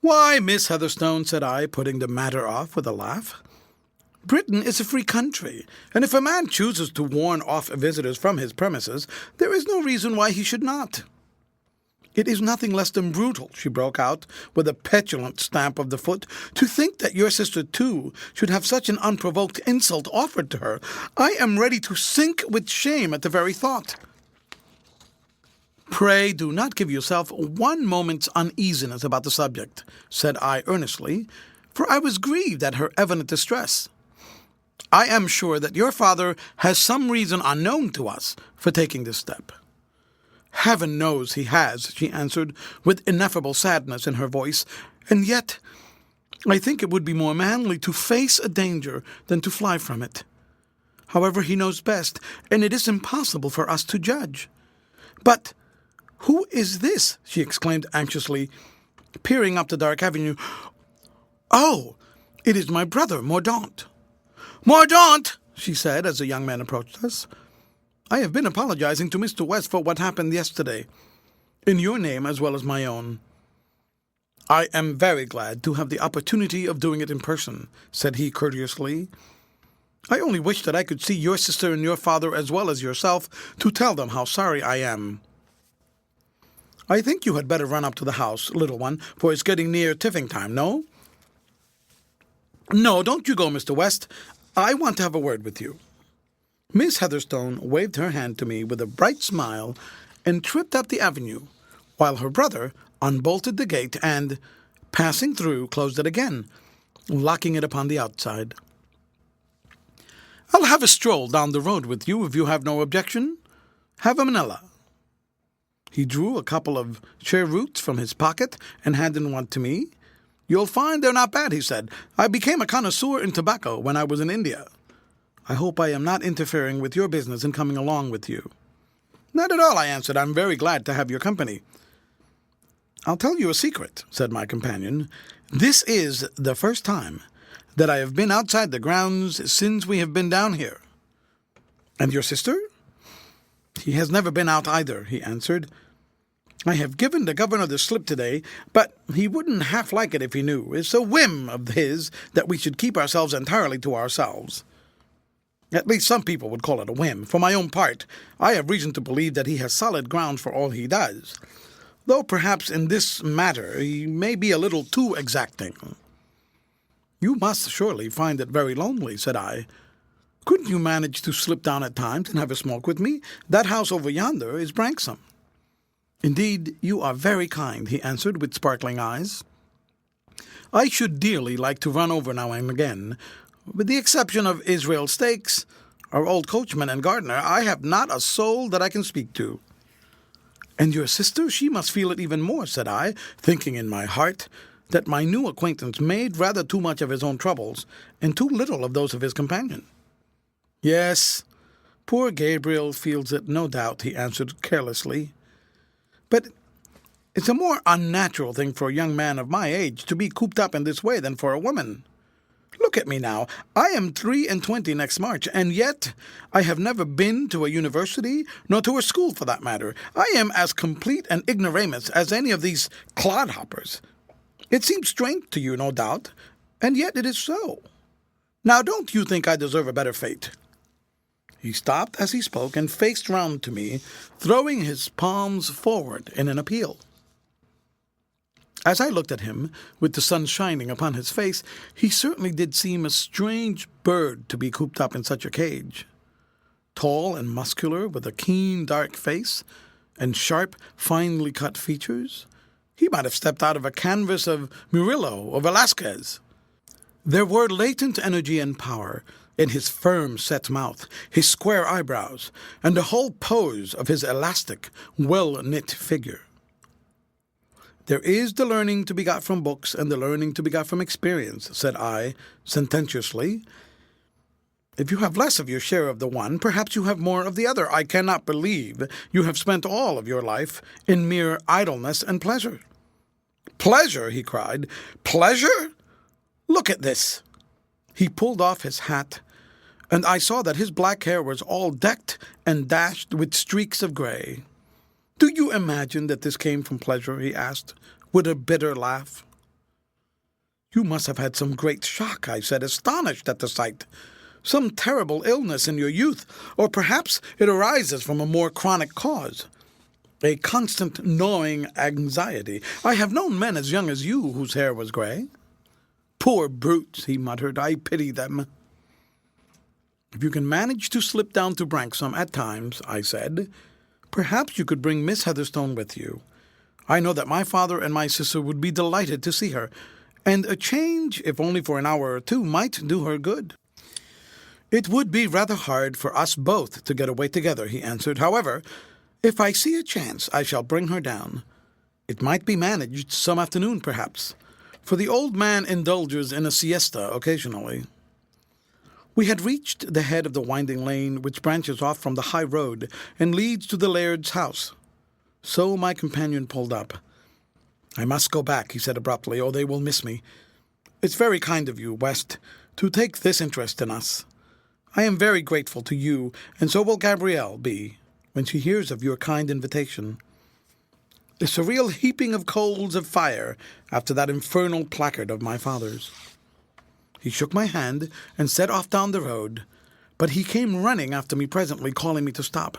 "Why, Miss Heatherstone," said I, putting the matter off with a laugh, "Britain is a free country, and if a man chooses to warn off visitors from his premises, there is no reason why he should not." "It is nothing less than brutal," she broke out, with a petulant stamp of the foot, "to think that your sister, too, should have such an unprovoked insult offered to her. I am ready to sink with shame at the very thought." "Pray do not give yourself one moment's uneasiness about the subject," said I earnestly, for I was grieved at her evident distress. "I am sure that your father has some reason unknown to us for taking this step." "Heaven knows he has," she answered, with ineffable sadness in her voice, "and yet I think it would be more manly to face a danger than to fly from it. However, he knows best, and it is impossible for us to judge. But who is this?" she exclaimed anxiously, peering up the dark avenue. "Oh, it is my brother, Mordaunt." "Mordaunt!" she said, as the young man approached us. "I have been apologizing to Mr. West for what happened yesterday, in your name as well as my own." "I am very glad to have the opportunity of doing it in person," said he courteously. "I only wish that I could see your sister and your father as well as yourself to tell them how sorry I am. I think you had better run up to the house, little one, for it's getting near tiffing time, no?" "No, don't you go, Mr. West. I want to have a word with you." Miss Heatherstone waved her hand to me with a bright smile and tripped up the avenue, while her brother unbolted the gate and, passing through, closed it again, locking it upon the outside. "I'll have a stroll down the road with you if you have no objection. Have a manila." He drew a couple of cheroots from his pocket and handed one to me. "You'll find they're not bad," he said. "I became a connoisseur in tobacco when I was in India. I hope I am not interfering with your business in coming along with you." "Not at all," I answered. "I'm very glad to have your company." "I'll tell you a secret," said my companion. "This is the first time that I have been outside the grounds since we have been down here." "And your sister?" "He has never been out either," he answered. "I have given the governor the slip today, but he wouldn't half like it if he knew. It's a whim of his that we should keep ourselves entirely to ourselves. At least some people would call it a whim. For my own part, I have reason to believe that he has solid grounds for all he does, though perhaps in this matter he may be a little too exacting." "You must surely find it very lonely," said I. "Couldn't you manage to slip down at times and have a smoke with me? That house over yonder is Branksome." "Indeed, you are very kind," he answered with sparkling eyes. "I should dearly like to run over now and again. With the exception of Israel Steaks, our old coachman and gardener, I have not a soul that I can speak to." "And your sister, she must feel it even more," said I, thinking in my heart that my new acquaintance made rather too much of his own troubles and too little of those of his companion. "Yes, poor Gabriel feels it, no doubt," he answered carelessly. "But it's a more unnatural thing for a young man of my age to be cooped up in this way than for a woman. Look at me now. I am 23 next March, and yet I have never been to a university, nor to a school for that matter. I am as complete an ignoramus as any of these clodhoppers. It seems strange to you, no doubt, and yet it is so. Now don't you think I deserve a better fate?" He stopped as he spoke and faced round to me, throwing his palms forward in an appeal. As I looked at him, with the sun shining upon his face, he certainly did seem a strange bird to be cooped up in such a cage. Tall and muscular, with a keen dark face, and sharp, finely cut features, he might have stepped out of a canvas of Murillo or Velázquez. There were latent energy and power in his firm set mouth, his square eyebrows, and the whole pose of his elastic, well-knit figure. "There is the learning to be got from books and the learning to be got from experience," said I, sententiously. "If you have less of your share of the one, perhaps you have more of the other. I cannot believe you have spent all of your life in mere idleness and pleasure." "Pleasure?" he cried. "Pleasure? Look at this." He pulled off his hat, and I saw that his black hair was all decked and dashed with streaks of gray. "Do you imagine that this came from pleasure?" he asked, with a bitter laugh. "You must have had some great shock," I said, astonished at the sight. "Some terrible illness in your youth, or perhaps it arises from a more chronic cause. A constant gnawing anxiety. I have known men as young as you whose hair was gray." "Poor brutes," he muttered. "I pity them." "If you can manage to slip down to Branksome at times," I said, "perhaps you could bring Miss Heatherstone with you. I know that my father and my sister would be delighted to see her, and a change, if only for an hour or two, might do her good." "It would be rather hard for us both to get away together," he answered. "However, if I see a chance, I shall bring her down. It might be managed some afternoon, perhaps, for the old man indulges in a siesta occasionally." We had reached the head of the winding lane which branches off from the high road and leads to the laird's house. So my companion pulled up. "I must go back," he said abruptly, "or they will miss me. It's very kind of you, West, to take this interest in us. I am very grateful to you, and so will Gabrielle be, when she hears of your kind invitation. It's a real heaping of coals of fire after that infernal placard of my father's." He shook my hand and set off down the road, but he came running after me presently, calling me to stop.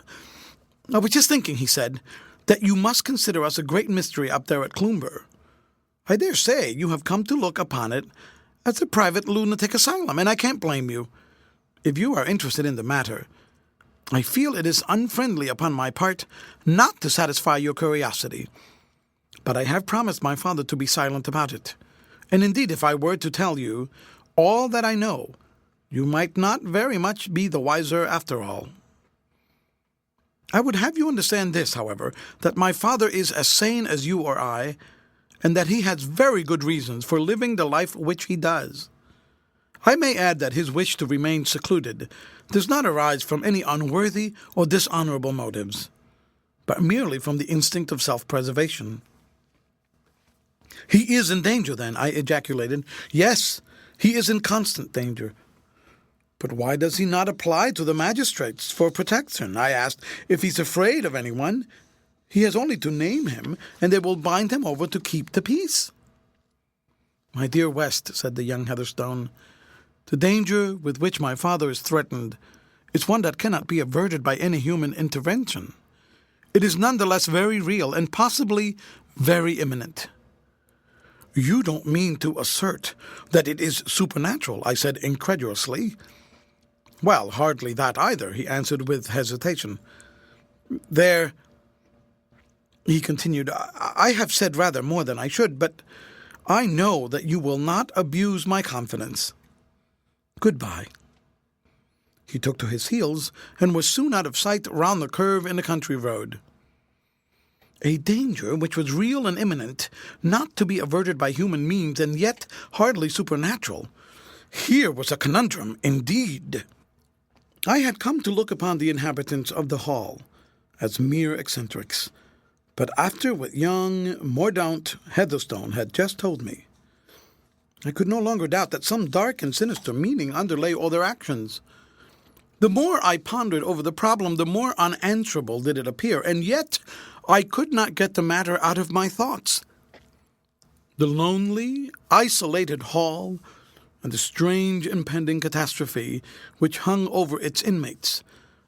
"I was just thinking," he said, "that you must consider us a great mystery up there at Cloomber. I dare say you have come to look upon it as a private lunatic asylum, and I can't blame you. If you are interested in the matter, I feel it is unfriendly upon my part not to satisfy your curiosity. But I have promised my father to be silent about it, and indeed if I were to tell you all that I know, you might not very much be the wiser after all. I would have you understand this, however, that my father is as sane as you or I, and that he has very good reasons for living the life which he does. I may add that his wish to remain secluded does not arise from any unworthy or dishonorable motives, but merely from the instinct of self-preservation." "He is in danger, then?" I ejaculated. "Yes, he is in constant danger." "But why does he not apply to the magistrates for protection?" I asked. "If he's afraid of anyone, he has only to name him, and they will bind him over to keep the peace." "My dear West," said the young Heatherstone, "the danger with which my father is threatened is one that cannot be averted by any human intervention. It is none the less very real, and possibly very imminent." "You don't mean to assert that it is supernatural?" I said incredulously. "Well, hardly that either," he answered with hesitation. There He continued, I have said rather more than I should, but I know that you will not abuse my confidence. Goodbye. He took to his heels and was soon out of sight round the curve in a country road. A danger which was real and imminent, not to be averted by human means, and yet hardly supernatural. Here was a conundrum indeed. I had come to look upon the inhabitants of the Hall as mere eccentrics, but after what young Mordaunt Heatherstone had just told me, I could no longer doubt that some dark and sinister meaning underlay all their actions. The more I pondered over the problem, the more unanswerable did it appear, and yet I could not get the matter out of my thoughts. The lonely, isolated hall, and the strange impending catastrophe which hung over its inmates,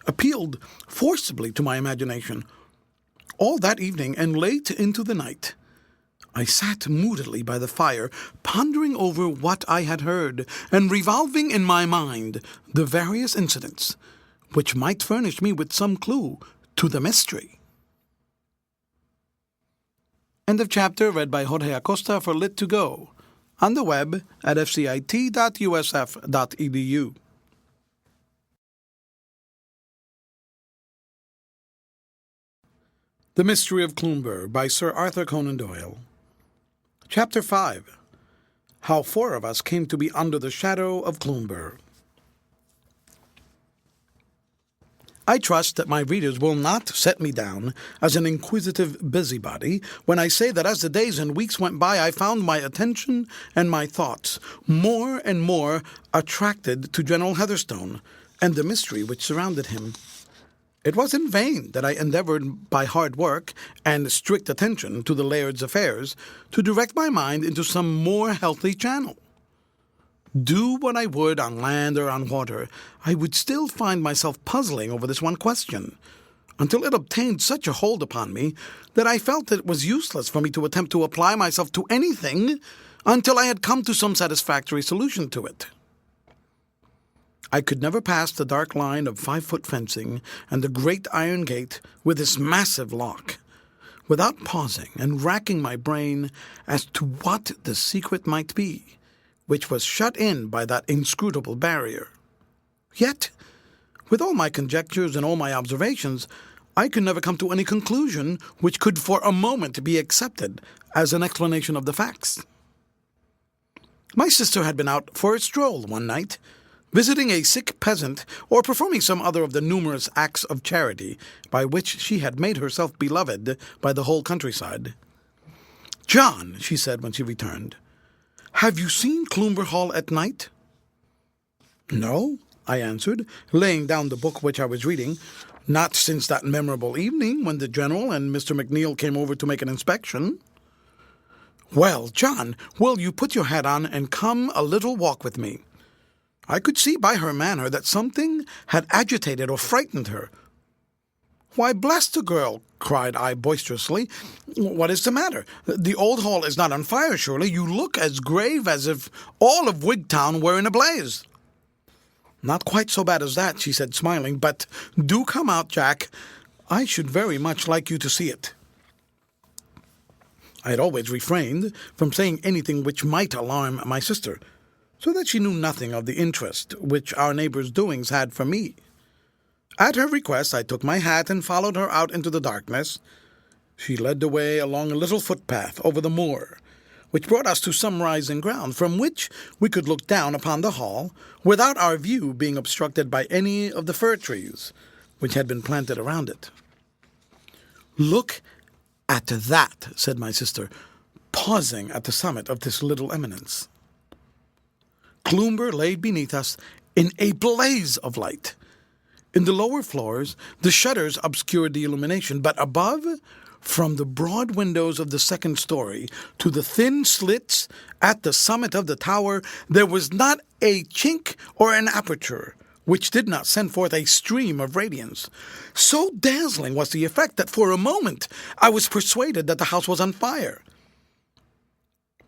appealed forcibly to my imagination. All that evening and late into the night, I sat moodily by the fire, pondering over what I had heard, and revolving in my mind the various incidents which might furnish me with some clue to the mystery. End of chapter, read by Jorge Acosta for Lit2Go, on the web at fcit.usf.edu. The Mystery of Cloomber by Sir Arthur Conan Doyle. Chapter 5. How 4 of us came to be under the shadow of Cloomber. I trust that my readers will not set me down as an inquisitive busybody when I say that as the days and weeks went by, I found my attention and my thoughts more and more attracted to General Heatherstone and the mystery which surrounded him. It was in vain that I endeavored by hard work and strict attention to the laird's affairs to direct my mind into some more healthy channel. Do what I would on land or on water, I would still find myself puzzling over this one question, until it obtained such a hold upon me that I felt it was useless for me to attempt to apply myself to anything until I had come to some satisfactory solution to it. I could never pass the dark line of 5-foot fencing and the great iron gate with its massive lock, without pausing and racking my brain as to what the secret might be, which was shut in by that inscrutable barrier. Yet, with all my conjectures and all my observations, I could never come to any conclusion which could for a moment be accepted as an explanation of the facts. My sister had been out for a stroll one night, visiting a sick peasant, or performing some other of the numerous acts of charity by which she had made herself beloved by the whole countryside. "John," she said when she returned, "have you seen Cloomber Hall at night?" "No," I answered, laying down the book which I was reading, "not since that memorable evening when the General and Mr. McNeill came over to make an inspection." "Well, John, will you put your hat on and come a little walk with me?" I could see by her manner that something had agitated or frightened her. "Why, bless the girl," cried I boisterously. "What is the matter? The old hall is not on fire, surely? You look as grave as if all of Wigtown were in a blaze." "Not quite so bad as that," she said, smiling, "but do come out, Jack. I should very much like you to see it." I had always refrained from saying anything which might alarm my sister, so that she knew nothing of the interest which our neighbor's doings had for me. At her request, I took my hat and followed her out into the darkness. She led the way along a little footpath over the moor, which brought us to some rising ground, from which we could look down upon the hall, without our view being obstructed by any of the fir trees which had been planted around it. "Look at that," said my sister, pausing at the summit of this little eminence. Cloomber lay beneath us in a blaze of light. In the lower floors, the shutters obscured the illumination, but above, from the broad windows of the second story to the thin slits at the summit of the tower, there was not a chink or an aperture which did not send forth a stream of radiance. So dazzling was the effect that for a moment I was persuaded that the house was on fire.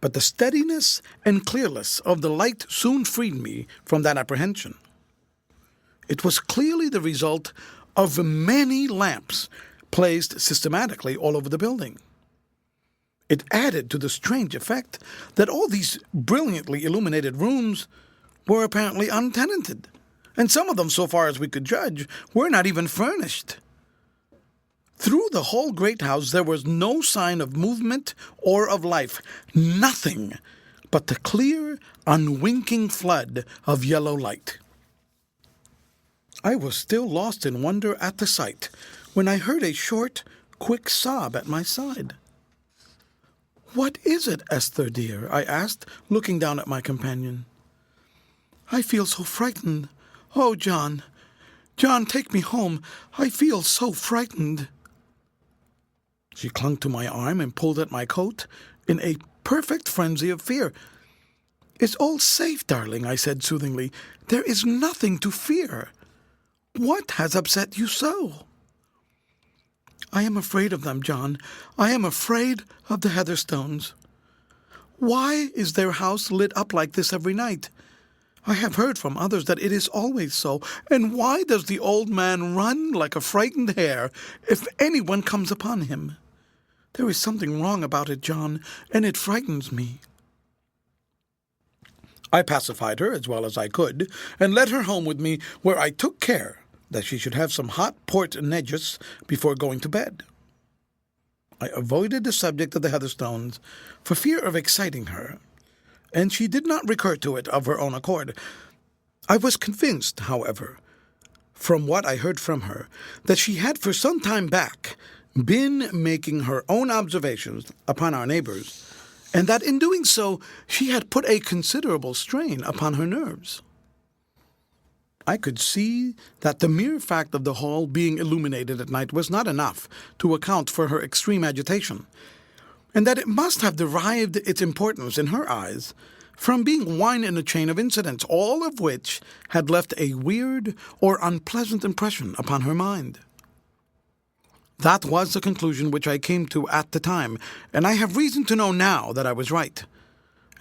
But the steadiness and clearness of the light soon freed me from that apprehension. It was clearly the result of many lamps placed systematically all over the building. It added to the strange effect that all these brilliantly illuminated rooms were apparently untenanted, and some of them, so far as we could judge, were not even furnished. Through the whole great house there was no sign of movement or of life, nothing but the clear, unwinking flood of yellow light. I was still lost in wonder at the sight when I heard a short, quick sob at my side. "What is it, Esther, dear?" I asked, looking down at my companion. "I feel so frightened. Oh, John, John, take me home. I feel so frightened." She clung to my arm and pulled at my coat in a perfect frenzy of fear. "It's all safe, darling," I said soothingly. "There is nothing to fear. What has upset you so?" "I am afraid of them, John. I am afraid of the Heatherstones. Why is their house lit up like this every night? I have heard from others that it is always so. And why does the old man run like a frightened hare if anyone comes upon him? There is something wrong about it, John, and it frightens me." I pacified her as well as I could, and led her home with me, where I took care that she should have some hot port negus before going to bed. I avoided the subject of the Heatherstones for fear of exciting her, and she did not recur to it of her own accord. I was convinced, however, from what I heard from her, that she had for some time back been making her own observations upon our neighbors, and that in doing so she had put a considerable strain upon her nerves. I could see that the mere fact of the hall being illuminated at night was not enough to account for her extreme agitation, and that it must have derived its importance in her eyes from being one in a chain of incidents, all of which had left a weird or unpleasant impression upon her mind. That was the conclusion which I came to at the time, and I have reason to know now that I was right,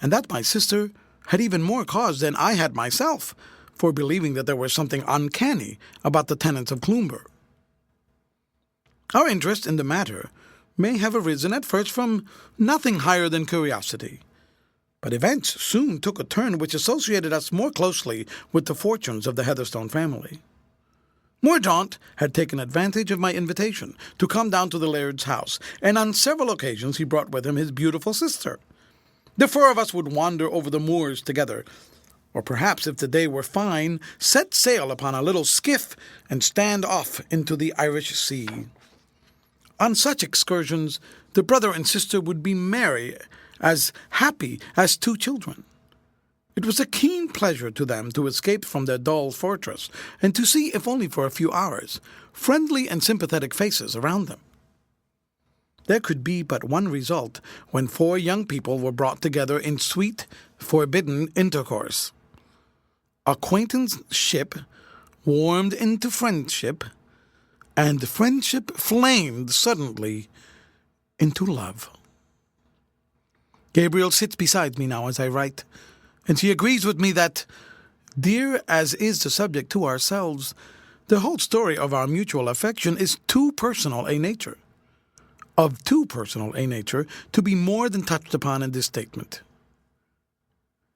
and that my sister had even more cause than I had myself for believing that there was something uncanny about the tenants of Cloomber. Our interest in the matter may have arisen at first from nothing higher than curiosity, but events soon took a turn which associated us more closely with the fortunes of the Heatherstone family. Mordaunt had taken advantage of my invitation to come down to the laird's house, and on several occasions he brought with him his beautiful sister. The four of us would wander over the moors together, or perhaps, if the day were fine, set sail upon a little skiff and stand off into the Irish Sea. On such excursions, the brother and sister would be merry, as happy as two children. It was a keen pleasure to them to escape from their dull fortress, and to see, if only for a few hours, friendly and sympathetic faces around them. There could be but one result when four young people were brought together in sweet, forbidden intercourse. Acquaintanceship warmed into friendship, and friendship flamed suddenly into love. Gabriel sits beside me now as I write, and she agrees with me that, dear as is the subject to ourselves, the whole story of our mutual affection is of too personal a nature, to be more than touched upon in this statement.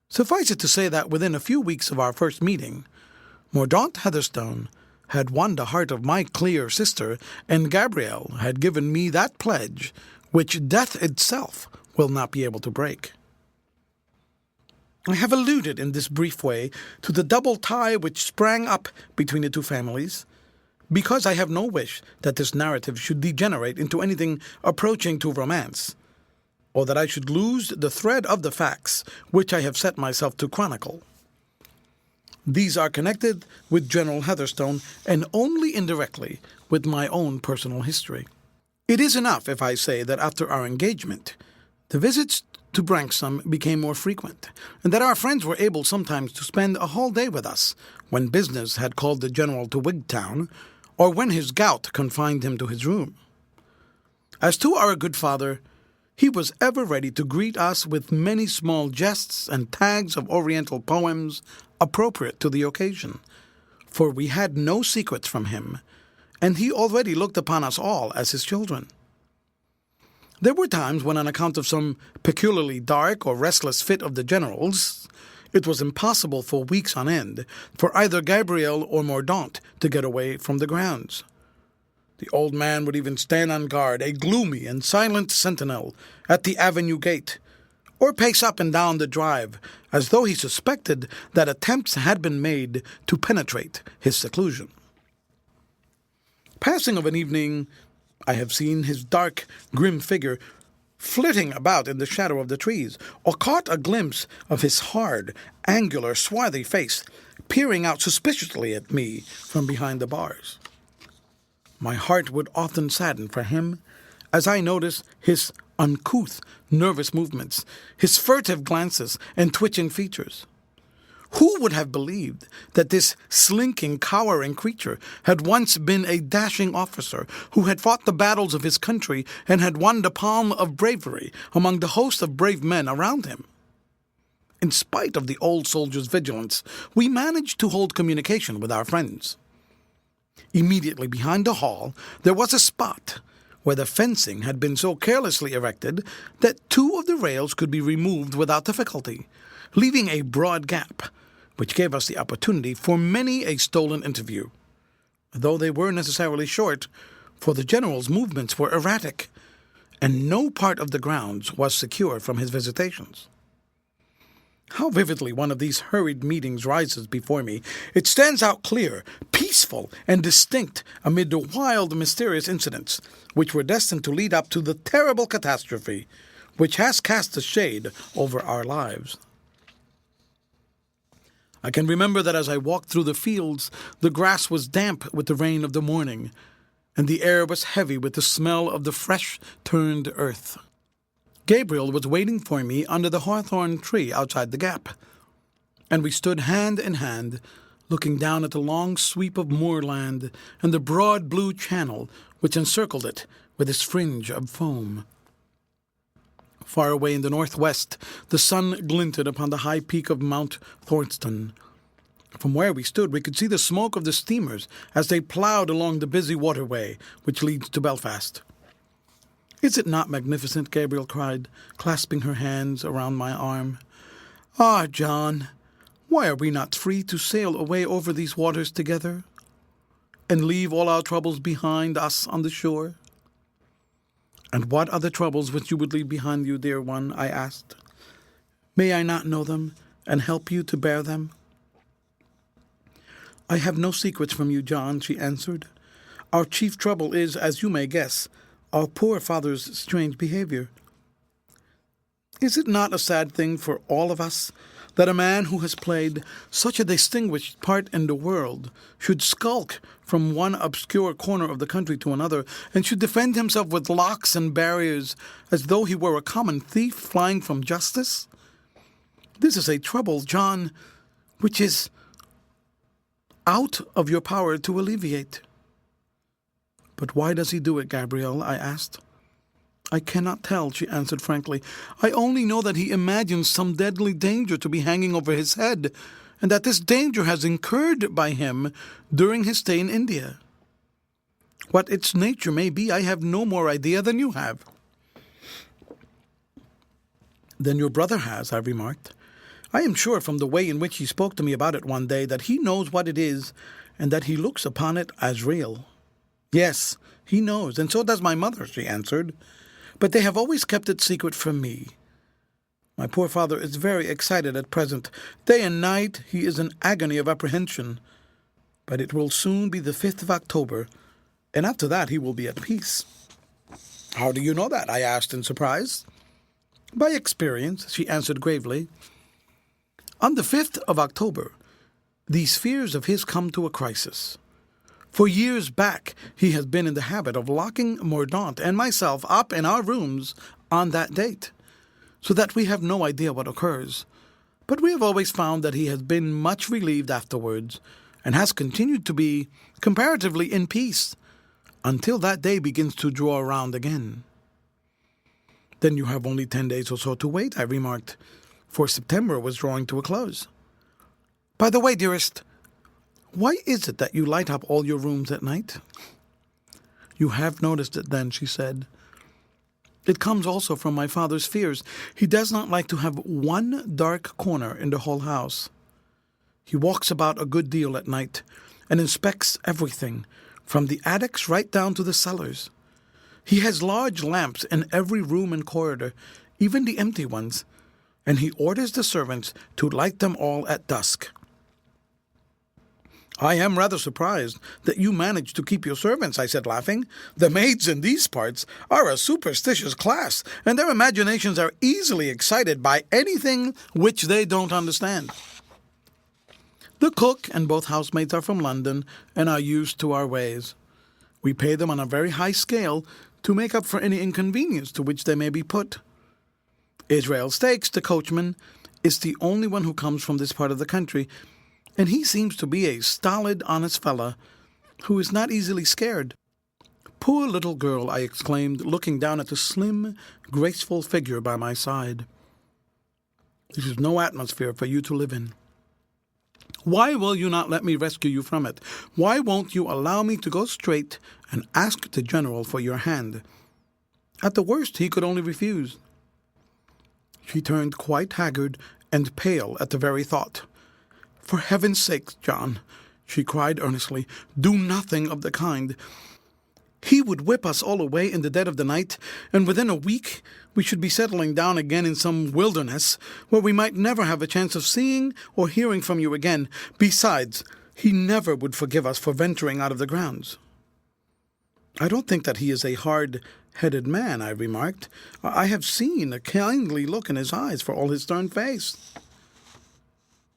Suffice it to say that within a few weeks of our first meeting, Mordaunt Heatherstone had won the heart of my clear sister, and Gabrielle had given me that pledge which death itself will not be able to break. I have alluded in this brief way to the double tie which sprang up between the two families, because I have no wish that this narrative should degenerate into anything approaching to romance, or that I should lose the thread of the facts which I have set myself to chronicle. These are connected with General Heatherstone, and only indirectly with my own personal history. It is enough if I say that after our engagement, the visits to Branksome became more frequent, and that our friends were able sometimes to spend a whole day with us, when business had called the General to Wigtown, or when his gout confined him to his room. As to our good father, he was ever ready to greet us with many small jests and tags of Oriental poems appropriate to the occasion, for we had no secrets from him, and he already looked upon us all as his children. There were times when, on account of some peculiarly dark or restless fit of the general's, it was impossible for weeks on end for either Gabriel or Mordaunt to get away from the grounds. The old man would even stand on guard, a gloomy and silent sentinel, at the avenue gate, or pace up and down the drive, as though he suspected that attempts had been made to penetrate his seclusion. Passing of an evening, I have seen his dark, grim figure flitting about in the shadow of the trees, or caught a glimpse of his hard, angular, swarthy face peering out suspiciously at me from behind the bars. My heart would often sadden for him as I noticed his uncouth, nervous movements, his furtive glances and twitching features. Who would have believed that this slinking, cowering creature had once been a dashing officer who had fought the battles of his country and had won the palm of bravery among the host of brave men around him? In spite of the old soldier's vigilance, we managed to hold communication with our friends. Immediately behind the hall, there was a spot where the fencing had been so carelessly erected that two of the rails could be removed without difficulty, leaving a broad gap, which gave us the opportunity for many a stolen interview, though they were necessarily short, for the general's movements were erratic, and no part of the grounds was secure from his visitations. How vividly one of these hurried meetings rises before me. It stands out clear, peaceful, and distinct amid the wild, mysterious incidents which were destined to lead up to the terrible catastrophe which has cast a shade over our lives. I can remember that as I walked through the fields, the grass was damp with the rain of the morning, and the air was heavy with the smell of the fresh-turned earth. Gabriel was waiting for me under the hawthorn tree outside the gap, and we stood hand in hand, looking down at the long sweep of moorland and the broad blue channel which encircled it with its fringe of foam. Far away in the northwest, the sun glinted upon the high peak of Mount Thornston. From where we stood, we could see the smoke of the steamers as they ploughed along the busy waterway which leads to Belfast. "Is it not magnificent?" Gabriel cried, clasping her hands around my arm. "Ah, John, why are we not free to sail away over these waters together, and leave all our troubles behind us on the shore?" "And what are the troubles which you would leave behind you, dear one?" I asked. "May I not know them, and help you to bear them?" "I have no secrets from you, John," she answered. "Our chief trouble is, as you may guess, our poor father's strange behavior. Is it not a sad thing for all of us that a man who has played such a distinguished part in the world should skulk from one obscure corner of the country to another, and should defend himself with locks and barriers as though he were a common thief flying from justice? This is a trouble, John, which is out of your power to alleviate." "But why does he do it, Gabriel?" I asked. "I cannot tell," she answered frankly. "I only know that he imagines some deadly danger to be hanging over his head, and that this danger has incurred by him during his stay in India. What its nature may be, I have no more idea than you have." "Then your brother has," I remarked. "I am sure from the way in which he spoke to me about it one day that he knows what it is, and that he looks upon it as real." "Yes, he knows, and so does my mother," she answered. "But they have always kept it secret from me. My poor father is very excited at present. Day and night he is in agony of apprehension. But it will soon be the 5th of October, and after that he will be at peace." "How do you know that?" I asked in surprise. "By experience," she answered gravely. "On the 5th of October, these fears of his come to a crisis. For years back he has been in the habit of locking Mordaunt and myself up in our rooms on that date, so that we have no idea what occurs. But we have always found that he has been much relieved afterwards, and has continued to be comparatively in peace, until that day begins to draw around again." "Then you have only 10 days or so to wait," I remarked, for September was drawing to a close. "By the way, dearest, why is it that you light up all your rooms at night?" You have noticed it then, she said. It comes also from my father's fears. He does not like to have one dark corner in the whole house. He walks about a good deal at night and inspects everything, from the attics right down to the cellars. He has large lamps in every room and corridor, even the empty ones, and he orders the servants to light them all at dusk. I am rather surprised that you manage to keep your servants, I said, laughing. The maids in these parts are a superstitious class, and their imaginations are easily excited by anything which they don't understand. The cook and both housemaids are from London and are used to our ways. We pay them on a very high scale to make up for any inconvenience to which they may be put. Israel Stakes, the coachman, is the only one who comes from this part of the country, and he seems to be a stolid, honest fellow who is not easily scared. Poor little girl, I exclaimed, looking down at the slim, graceful figure by my side. This is no atmosphere for you to live in. Why will you not let me rescue you from it? Why won't you allow me to go straight and ask the general for your hand? At the worst, he could only refuse. She turned quite haggard and pale at the very thought. For heaven's sake, John, she cried earnestly, do nothing of the kind. He would whip us all away in the dead of the night, and within a week we should be settling down again in some wilderness where we might never have a chance of seeing or hearing from you again. Besides, he never would forgive us for venturing out of the grounds. I don't think that he is a hard-headed man, I remarked. I have seen a kindly look in his eyes for all his stern face.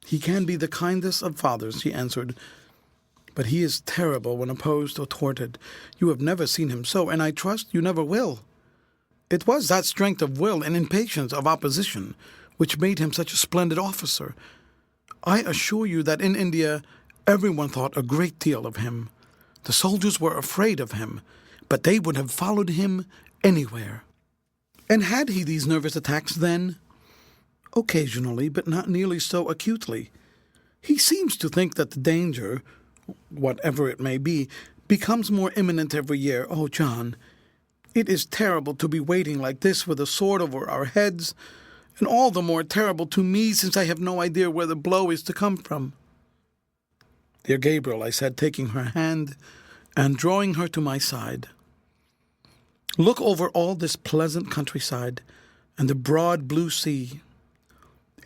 He can be the kindest of fathers, she answered, but he is terrible when opposed or thwarted. You have never seen him so, and I trust you never will. It was that strength of will and impatience of opposition which made him such a splendid officer. I assure you that in India everyone thought a great deal of him. The soldiers were afraid of him, but they would have followed him anywhere. And had he these nervous attacks then? Occasionally, but not nearly so acutely. He seems to think that the danger, whatever it may be, becomes more imminent every year. Oh, John, it is terrible to be waiting like this with a sword over our heads, and all the more terrible to me since I have no idea where the blow is to come from. Dear Gabriel, I said, taking her hand and drawing her to my side, look over all this pleasant countryside and the broad blue sea.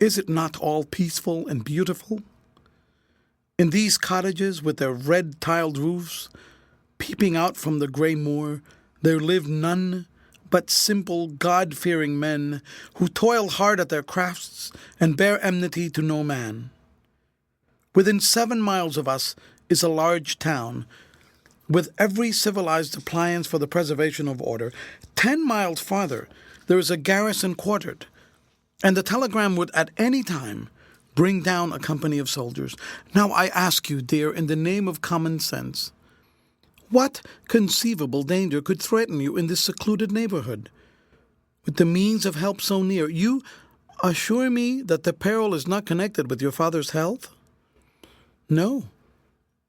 Is it not all peaceful and beautiful? In these cottages with their red-tiled roofs, peeping out from the grey moor, there live none but simple, God-fearing men who toil hard at their crafts and bear enmity to no man. Within 7 miles of us is a large town, with every civilized appliance for the preservation of order. 10 miles farther there is a garrison quartered, and the telegram would at any time bring down a company of soldiers. Now I ask you, dear, in the name of common sense, what conceivable danger could threaten you in this secluded neighborhood? With the means of help so near, you assure me that the peril is not connected with your father's health? No,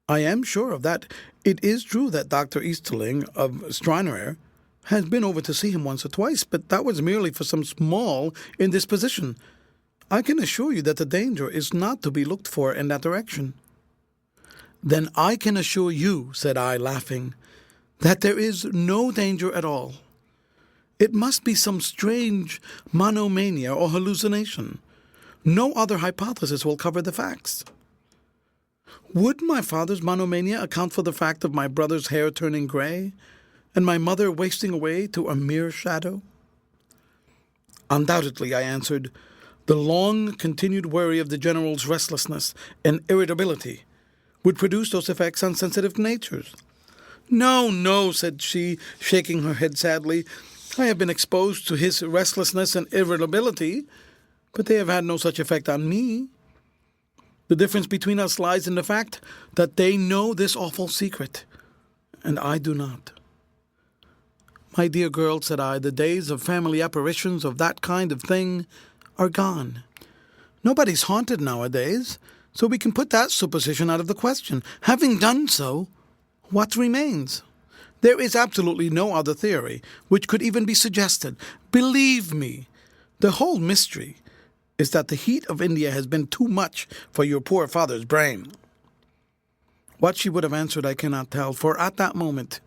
I am sure of that. It is true that Dr. Easterling of Stranraer has been over to see him once or twice, but that was merely for some small indisposition. I can assure you that the danger is not to be looked for in that direction. Then I can assure you, said I, laughing, that there is no danger at all. It must be some strange monomania or hallucination. No other hypothesis will cover the facts. Would my father's monomania account for the fact of my brother's hair turning gray, and my mother wasting away to a mere shadow? Undoubtedly, I answered. The long-continued worry of the general's restlessness and irritability would produce those effects on sensitive natures. No, no, said she, shaking her head sadly. I have been exposed to his restlessness and irritability, but they have had no such effect on me. The difference between us lies in the fact that they know this awful secret, and I do not. My dear girl, said I, the days of family apparitions of that kind of thing are gone. Nobody's haunted nowadays, so we can put that supposition out of the question. Having done so, what remains? There is absolutely no other theory which could even be suggested. Believe me, the whole mystery is that the heat of India has been too much for your poor father's brain." What she would have answered I cannot tell, for at that moment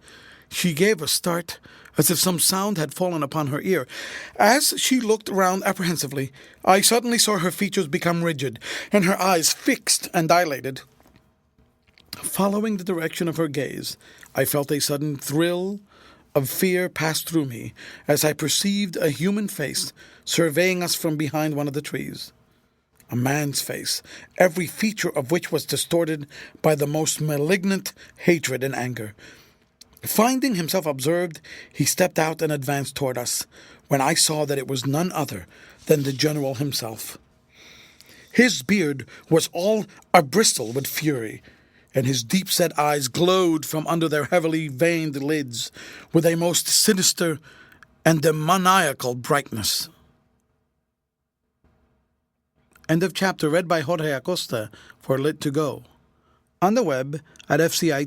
she gave a start, as if some sound had fallen upon her ear. As she looked round apprehensively, I suddenly saw her features become rigid, and her eyes fixed and dilated. Following the direction of her gaze, I felt a sudden thrill of fear pass through me, as I perceived a human face surveying us from behind one of the trees. A man's face, every feature of which was distorted by the most malignant hatred and anger. Finding himself observed, he stepped out and advanced toward us, when I saw that it was none other than the general himself. His beard was all abristle with fury, and his deep-set eyes glowed from under their heavily veined lids with a most sinister and demoniacal brightness. End of chapter, read by Jorge Acosta for Lit2Go. On the web at fcit.usf.edu.